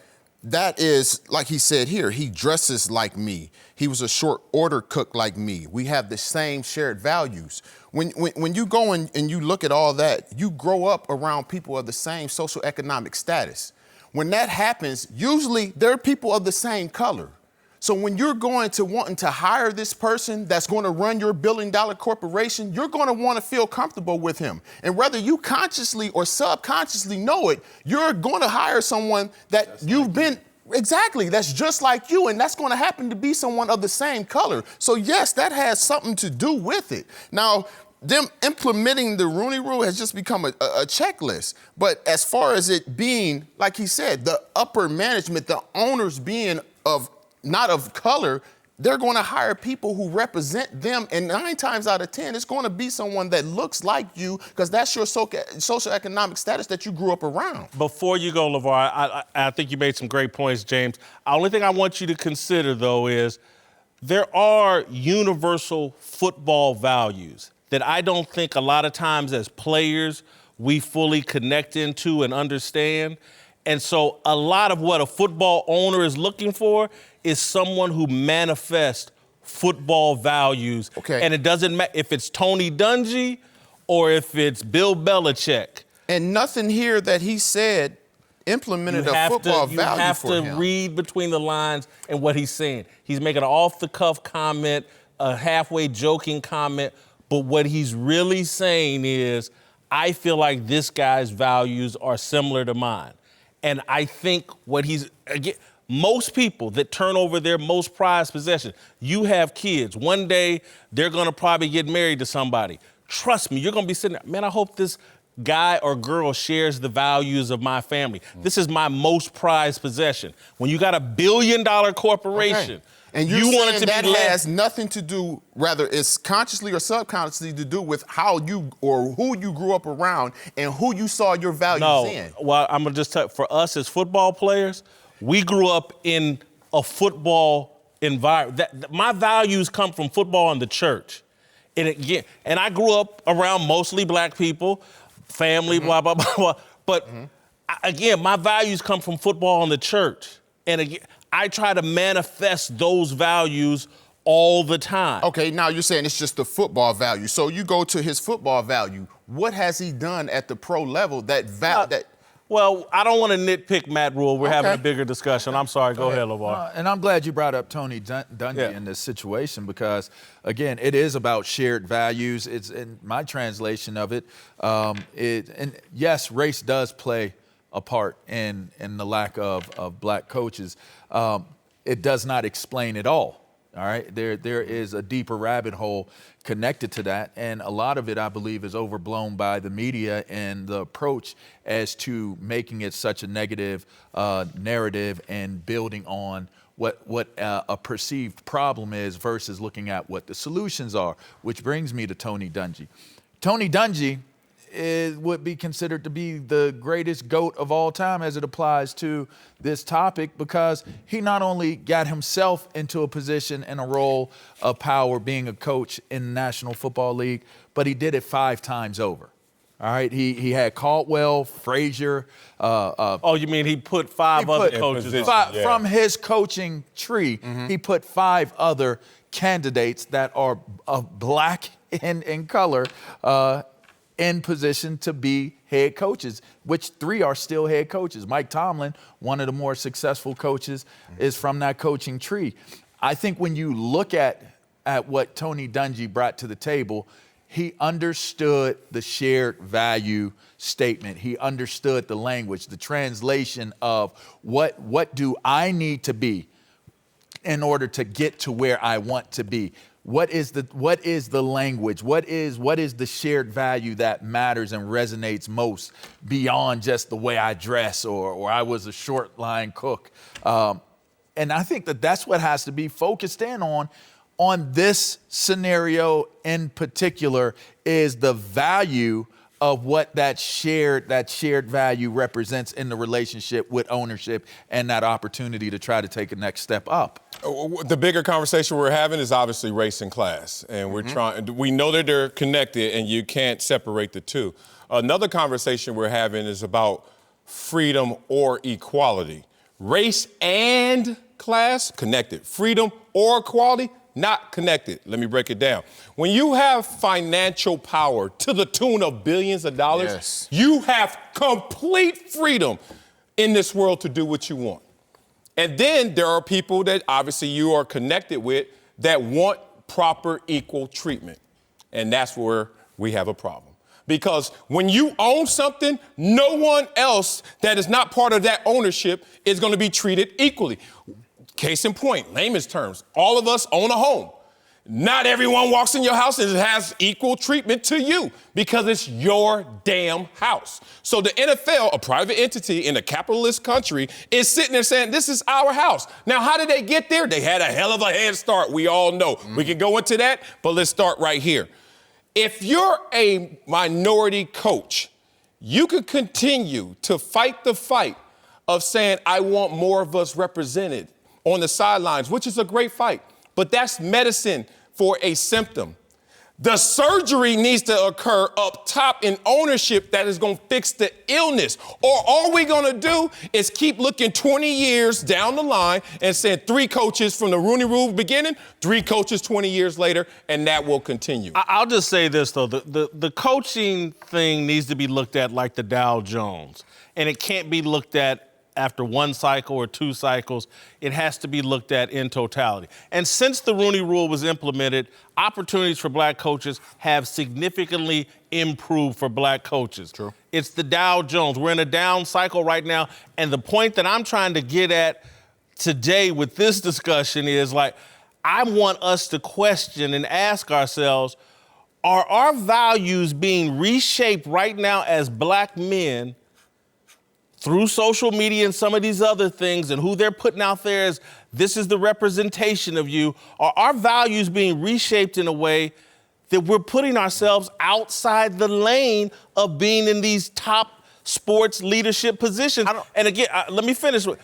that is, like he said here, he dresses like me. He was a short order cook like me. We have the same shared values. When you go and you look at all that, you grow up around people of the same socioeconomic status. When that happens, usually they're people of the same color. So when you're going to wanting to hire this person that's going to run your billion-dollar corporation, you're going to want to feel comfortable with him. And whether you consciously or subconsciously know it, you're going to hire someone that that's just like you, and that's going to happen to be someone of the same color. So yes, that has something to do with it. Now, them implementing the Rooney Rule has just become a checklist. But as far as it being, like he said, the upper management, the owners being not of color, they're going to hire people who represent them. And 9 times out of 10, it's going to be someone that looks like you because that's your socioeconomic status that you grew up around. Before you go, LeVar, I think you made some great points, James. The only thing I want you to consider, though, is there are universal football values that I don't think a lot of times as players we fully connect into and understand. And so a lot of what a football owner is looking for is someone who manifests football values. Okay. And it doesn't matter if it's Tony Dungy or if it's Bill Belichick. And nothing here that he said implemented a football value for him. You have to read between the lines and what he's saying. He's making an off-the-cuff comment, a halfway joking comment, but what he's really saying is, I feel like this guy's values are similar to mine. And I think most people that turn over their most prized possession, you have kids. One day, they're going to probably get married to somebody. Trust me, you're going to be sitting there, man, I hope this guy or girl shares the values of my family. This is my most prized possession. When you got $1 billion corporation, and you want it to that has nothing to do, whether it's consciously or subconsciously, to do with how you or who you grew up around and who you saw your values in. Well, I'm going to just tell you, for us as football players, we grew up in a football environment. My values come from football and the church. And I grew up around mostly black people, family, blah, blah, blah, blah. But again, my values come from football and the church. And again, I try to manifest those values all the time. Okay, now you're saying it's just the football value. So you go to his football value. What has he done at the pro level that Well, I don't want to nitpick Matt Rule. We're having a bigger discussion. I'm sorry. Go ahead, LeVar. And I'm glad you brought up Tony Dungy in this situation because, again, it is about shared values. It's in my translation of it. And yes, race does play a part in the lack of black coaches. It does not explain it all. All right, there is a deeper rabbit hole connected to that, and a lot of it, I believe, is overblown by the media and the approach as to making it such a negative narrative and building on what a perceived problem is versus looking at what the solutions are, which brings me to Tony Dungy. Tony Dungy would be considered to be the greatest GOAT of all time as it applies to this topic because he not only got himself into a position and a role of power being a coach in the National Football League, but he did it 5 times over. All right, he had Caldwell, Frazier. You mean he put 5 other coaches from his coaching tree? He put 5 other candidates that are black in color in position to be head coaches, which 3 are still head coaches. Mike Tomlin, one of the more successful coaches, is from that coaching tree. I think when you look at what Tony Dungy brought to the table, he understood the shared value statement. He understood the language, the translation of what do I need to be in order to get to where I want to be. What is the language? What is the shared value that matters and resonates most beyond just the way I dress or I was a short line cook? And I think that's what has to be focused in on this scenario in particular is the value of what that shared value represents in the relationship with ownership and that opportunity to try to take a next step up. The bigger conversation we're having is obviously race and class, and we know that they're connected and you can't separate the two. Another conversation we're having is about freedom or equality. Race and class, connected. Freedom or equality, not connected. Let me break it down. When you have financial power to the tune of billions of dollars, you have complete freedom in this world to do what you want. And then there are people that obviously you are connected with that want proper equal treatment. And that's where we have a problem. Because when you own something, no one else that is not part of that ownership is going to be treated equally. Case in point, layman's terms, all of us own a home. Not everyone walks in your house and has equal treatment to you because it's your damn house. So the NFL, a private entity in a capitalist country, is sitting there saying, this is our house. Now, how did they get there? They had a hell of a head start. We all know. We can go into that, but let's start right here. If you're a minority coach, you could continue to fight the fight of saying, I want more of us represented on the sidelines, which is a great fight. But that's medicine for a symptom. The surgery needs to occur up top in ownership that is going to fix the illness. Or all we're going to do is keep looking 20 years down the line and saying 3 coaches from the Rooney Rule beginning, 3 coaches 20 years later, and that will continue. I'll just say this, though. The coaching thing needs to be looked at like the Dow Jones. And it can't be looked at after 1 cycle or 2 cycles. It has to be looked at in totality. And since the Rooney Rule was implemented, opportunities for black coaches have significantly improved for black coaches. True. It's the Dow Jones. We're in a down cycle right now. And the point that I'm trying to get at today with this discussion is I want us to question and ask ourselves, are our values being reshaped right now as black men through social media and some of these other things and who they're putting out there as this is the representation of you? Are our values being reshaped in a way that we're putting ourselves outside the lane of being in these top sports leadership positions? And again, let me finish with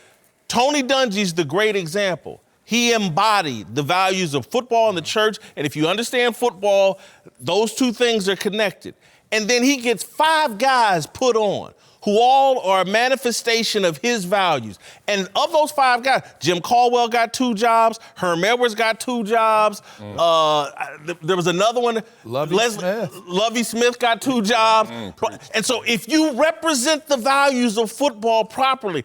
Tony Dungy's the great example. He embodied the values of football and the church. And if you understand football, those 2 things are connected. And then he gets 5 guys put on who all are a manifestation of his values. And of those 5 guys, Jim Caldwell got 2 jobs, Herm Edwards got 2 jobs, there was another one, Lovie Smith got 2 jobs. And so if you represent the values of football properly,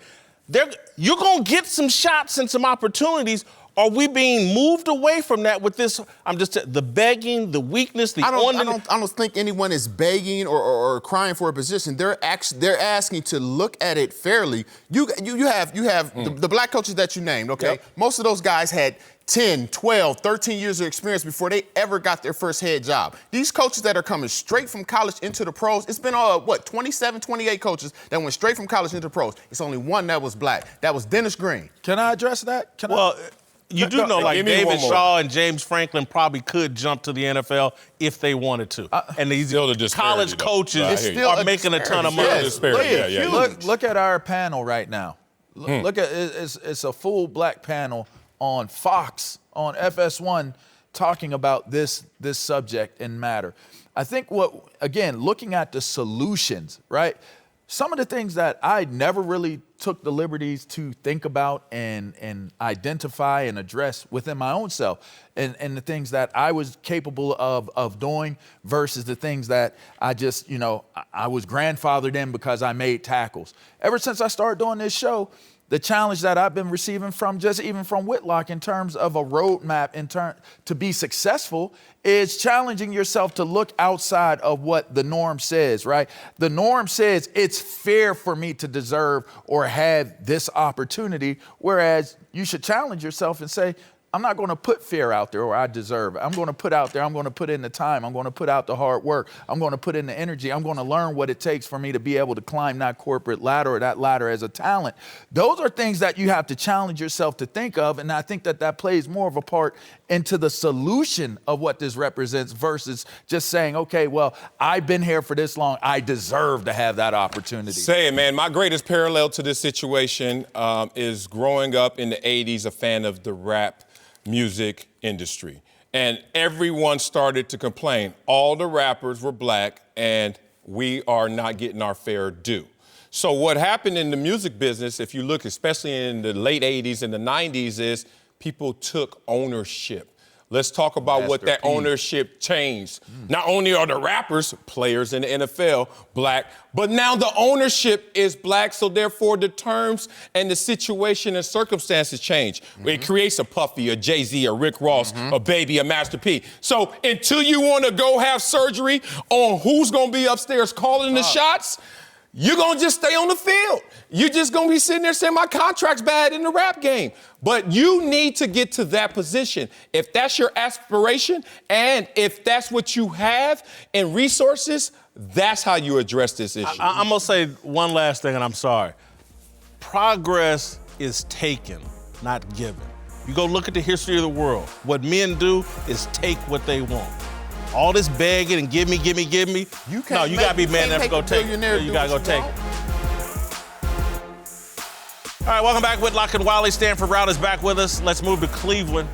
you're gonna get some shots and some opportunities. Are we being moved away from that with this? The begging, the weakness, I don't think anyone is begging or crying for a position. They're asking to look at it fairly. You have the black coaches that you named, okay? Yep. Most of those guys had 10, 12, 13 years of experience before they ever got their first head job. These coaches that are coming straight from college into the pros, it's been, 27, 28 coaches that went straight from college into the pros. It's only one that was black. That was Dennis Green. Can I address that? You do know, like David Shaw and James Franklin probably could jump to the NFL if they wanted to. And these college coaches are making a ton of money. Yes. Look at our panel right now. Look at it's a full black panel on Fox, on FS1, talking about this subject and matter. I think looking at the solutions, right? Some of the things that I never really took the liberties to think about and identify and address within my own self, and the things that I was capable of doing versus the things that I just, I was grandfathered in because I made tackles. Ever since I started doing this show, the challenge that I've been receiving from even from Whitlock in terms of a roadmap to be successful is challenging yourself to look outside of what the norm says, right? The norm says it's fair for me to deserve or have this opportunity, whereas you should challenge yourself and say, I'm not going to put fear out there or I deserve it. I'm going to put out there, I'm going to put in the time. I'm going to put out the hard work. I'm going to put in the energy. I'm going to learn what it takes for me to be able to climb that corporate ladder or that ladder as a talent. Those are things that you have to challenge yourself to think of. And I think that plays more of a part into the solution of what this represents versus just saying, okay, well, I've been here for this long. I deserve to have that opportunity. Say it, man. My greatest parallel to this situation is growing up in the 80s, a fan of the rap music industry. And everyone started to complain. All the rappers were black and we are not getting our fair due. So what happened in the music business, if you look especially in the late 80s and the 90s, is people took ownership. Let's talk about what that ownership changed. Not only are the rappers, players in the NFL, black, but now the ownership is black, so therefore the terms and the situation and circumstances change. It creates a Puffy, a Jay-Z, a Rick Ross, a Baby, a Master P. So until you want to go have surgery on who's going to be upstairs calling the shots, you're going to just stay on the field. You're just going to be sitting there saying, my contract's bad in the rap game. But you need to get to that position. If that's your aspiration and if that's what you have in resources, that's how you address this issue. I'm going to say one last thing, and I'm sorry. Progress is taken, not given. You go look at the history of the world. What men do is take what they want. All this begging and give me. You got to be man enough to go take it. You got to go take it. All right, welcome back. Whitlock and Wiley. Stanford Route is back with us. Let's move to Cleveland,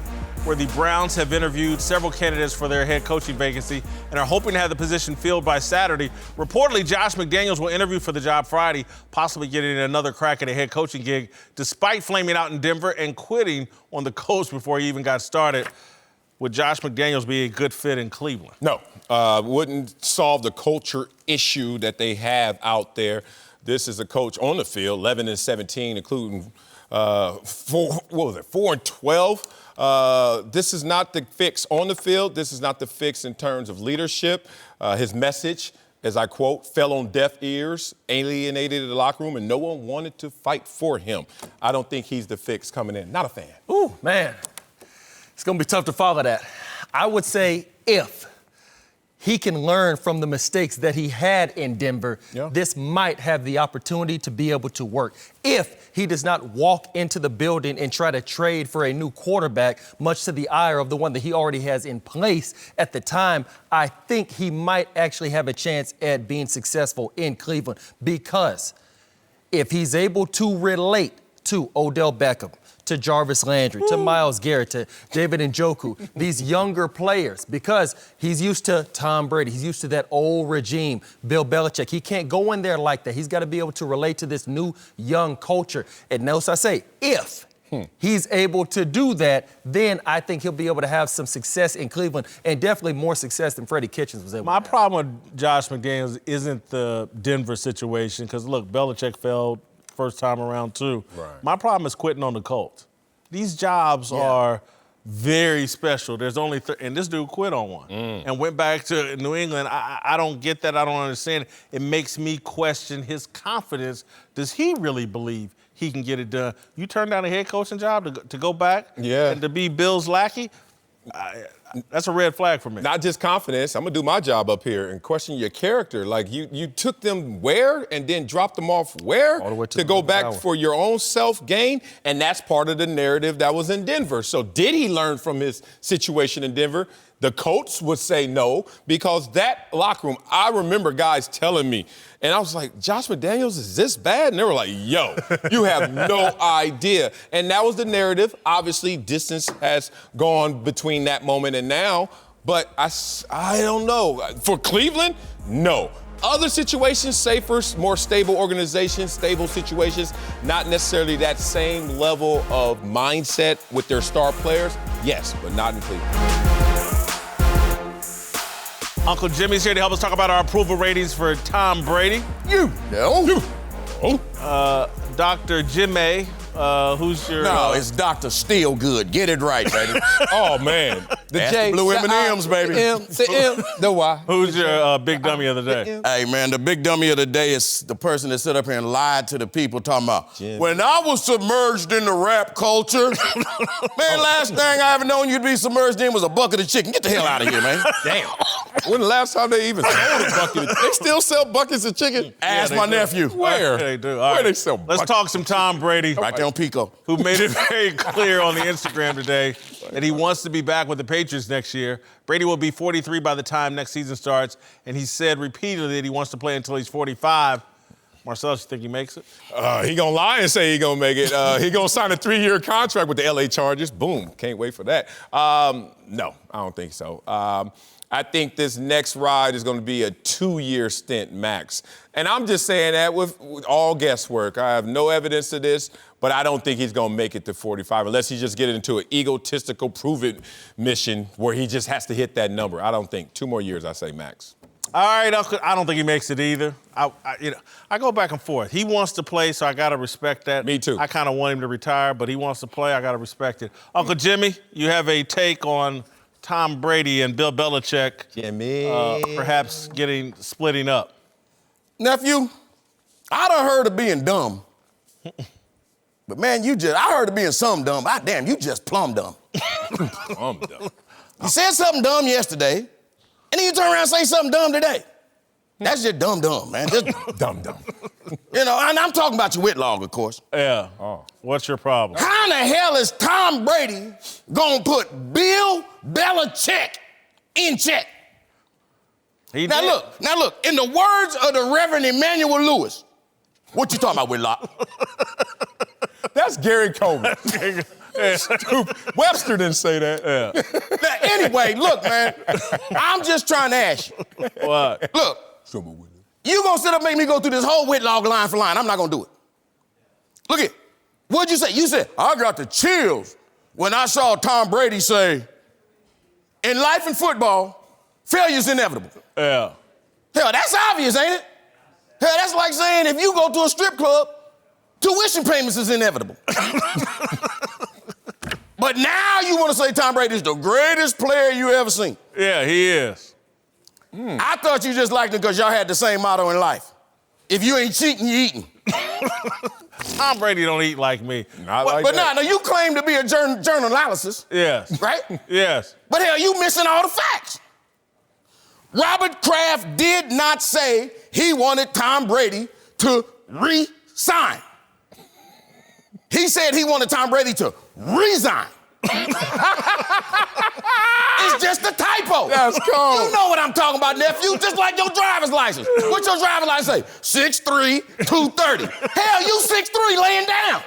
where the Browns have interviewed several candidates for their head coaching vacancy and are hoping to have the position filled by Saturday. Reportedly, Josh McDaniels will interview for the job Friday, possibly getting another crack at a head coaching gig, despite flaming out in Denver and quitting on the coach before he even got started. Would Josh McDaniels be a good fit in Cleveland? No, wouldn't solve the culture issue that they have out there. This is a coach on the field, 11-17, including 4-12. This is not the fix on the field. This is not the fix in terms of leadership. His message, as I quote, fell on deaf ears, alienated the locker room, and no one wanted to fight for him. I don't think he's the fix coming in. Not a fan. Ooh, man. It's going to be tough to follow that. I would say if he can learn from the mistakes that he had in Denver, this might have the opportunity to be able to work. If he does not walk into the building and try to trade for a new quarterback, much to the ire of the one that he already has in place at the time, I think he might actually have a chance at being successful in Cleveland, because if he's able to relate to Odell Beckham, to Jarvis Landry, to Myles Garrett, to David Njoku, these younger players, because he's used to Tom Brady. He's used to that old regime, Bill Belichick. He can't go in there like that. He's got to be able to relate to this new young culture. And notice I say, if he's able to do that, then I think he'll be able to have some success in Cleveland, and definitely more success than Freddie Kitchens was able to have. My problem with Josh McDaniels isn't the Denver situation, because, look, Belichick failed first time around, too. Right. My problem is quitting on the Colts. These jobs are very special. There's only and this dude quit on one and went back to New England. I don't get that. I don't understand it. It makes me question his confidence. Does he really believe he can get it done? You turn down a head coaching job to go back and to be Bill's lackey? That's a red flag for me. Not just confidence. I'm going to do my job up here and question your character. Like, you took them where and then dropped them off where? All the way to go back for your own self-gain? And that's part of the narrative that was in Denver. So did he learn from his situation in Denver? The Colts would say no, because that locker room, I remember guys telling me, and I was like, Josh McDaniels, is this bad? And they were like, yo, you have no idea. And that was the narrative. Obviously, distance has gone between that moment and now, but I don't know. For Cleveland, no. Other situations, safer, more stable organizations, stable situations, not necessarily that same level of mindset with their star players, yes, but not in Cleveland. Uncle Jimmy's here to help us talk about our approval ratings for Tom Brady. Dr. Jimmy, who's your... No, it's Dr. Steelgood. Get it right, baby. Oh, man. That's the blue M&Ms, baby. The Y. Who's your big dummy of the day? Hey, man, the big dummy of the day is the person that stood up here and lied to the people talking about, when I was submerged in the rap culture, man, last thing I ever known you'd be submerged in was a bucket of chicken. Get the hell out of here, man. Damn. When the last time they even sold a bucket? They still sell buckets of chicken? Ask my nephew. Where? They do. Where All they sell Let's talk some Tom Brady. Right there on Pico. Who made it very clear on the Instagram today that he wants to be back with the Patriots next year. Brady will be 43 by the time next season starts, and he said repeatedly that he wants to play until he's 45. Marcellus, you think he makes it? He gonna lie and say he gonna make it. He gonna sign a 3-year contract with the LA Chargers. Boom, can't wait for that. No, I don't think so. I think this next ride is gonna be a 2-year stint max. And I'm just saying that with all guesswork. I have no evidence of this, but I don't think he's gonna make it to 45 unless he just get into an egotistical prove-it mission where he just has to hit that number. I don't think. 2 more years, I say max. All right, Uncle, I don't think he makes it either. I go back and forth. He wants to play, so I got to respect that. Me too. I kind of want him to retire, but he wants to play. I got to respect it. Uncle Jimmy, you have a take on Tom Brady and Bill Belichick perhaps splitting up. Nephew, I done heard of being dumb. But, man, I heard of being some dumb. Damn, you just plumb dumb. I'm dumb. You said something dumb yesterday, and then you turn around and say something dumb today. That's just dumb, man. Just dumb. You know, and I'm talking about your Whitlock, of course. Yeah. Oh. What's your problem? How in the hell is Tom Brady gonna put Bill Belichick in check? Now look, in the words of the Reverend Emmanuel Lewis, what you talking about, Whitlock? That's Gary Coleman. Webster didn't say that. Yeah. Now, anyway, look, man, I'm just trying to ask you. What? Look, you gonna sit up and make me go through this whole Whitlock line for line. I'm not gonna do it. Look at, what'd you say? You said, I got the chills when I saw Tom Brady say, in life and football, failure's inevitable. Yeah. Hell, that's obvious, ain't it? Hell, that's like saying if you go to a strip club, tuition payments is inevitable. But now you want to say Tom Brady is the greatest player you ever seen. Yeah, he is. I thought you just liked him because y'all had the same motto in life. If you ain't cheating, you eating. Tom Brady don't eat like me. But now you claim to be a journalist. Yes. Right? Yes. But hell, you missing all the facts. Robert Kraft did not say he wanted Tom Brady to re-sign. He said he wanted Tom Brady to resign. It's just a typo. That's cold. You know what I'm talking about, nephew. Just like your driver's license. What's your driver's license say? 6'3", 230. Hell, you 6'3" laying down.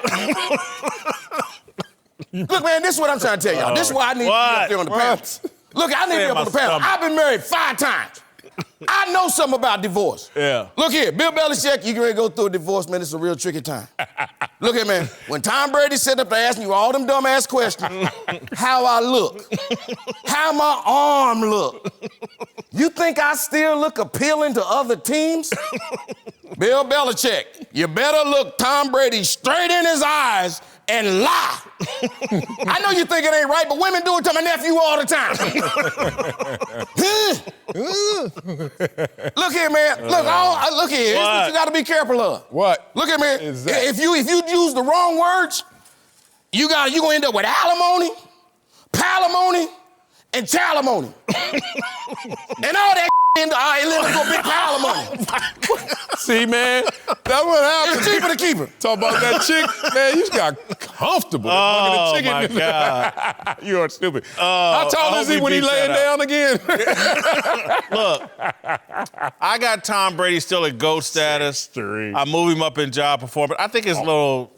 Look, man, this is what I'm trying to tell y'all. This is why I need to be up there on the panel. Look, I need to be up on the panel. I've been married 5 times. I know something about divorce. Yeah. Look here, Bill Belichick, you can ready to go through a divorce, man. It's a real tricky time. Look here, man. When Tom Brady sat up there asking you all them dumbass questions, how I look, how my arm look, you think I still look appealing to other teams? Bill Belichick, you better look Tom Brady straight in his eyes and lie. I know you think it ain't right, but women do it to my nephew all the time. Look here, man. Look here. Here's what you got to be careful of. What? Look here, man. If you use the wrong words, you gonna end up with alimony, palimony, and chalimony. And all that end up with a big pile of money. See, man, that's what happened. It's cheaper to keep her. Talk about that chick, man. You just got comfortable. Oh, chicken. my God. You are stupid. How tall is he when he laying down again? Look, I got Tom Brady still at GOAT status. 6'3". I move him up in job performance. I think his little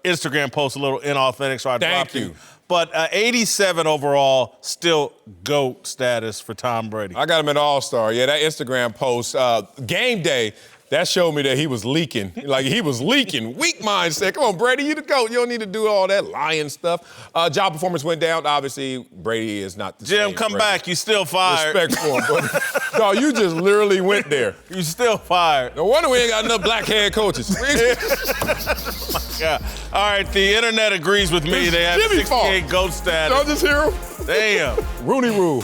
Instagram post a little inauthentic, so I dropped him. But 87 overall, still GOAT status for Tom Brady. I got him an all-star. Yeah, that Instagram post, game day, that showed me that he was leaking. Like, he was leaking. Weak mindset. Come on, Brady, you the GOAT. You don't need to do all that lying stuff. Job performance went down. Obviously, Brady is not the same. Jim, come back. You still fired. Respect for him, buddy. No, you just literally went there. You still fired. No wonder we ain't got enough black head coaches. Yeah. All right, the internet agrees with me. They have 68 GOAT status. Don't just hear him. Damn. Rooney Rule.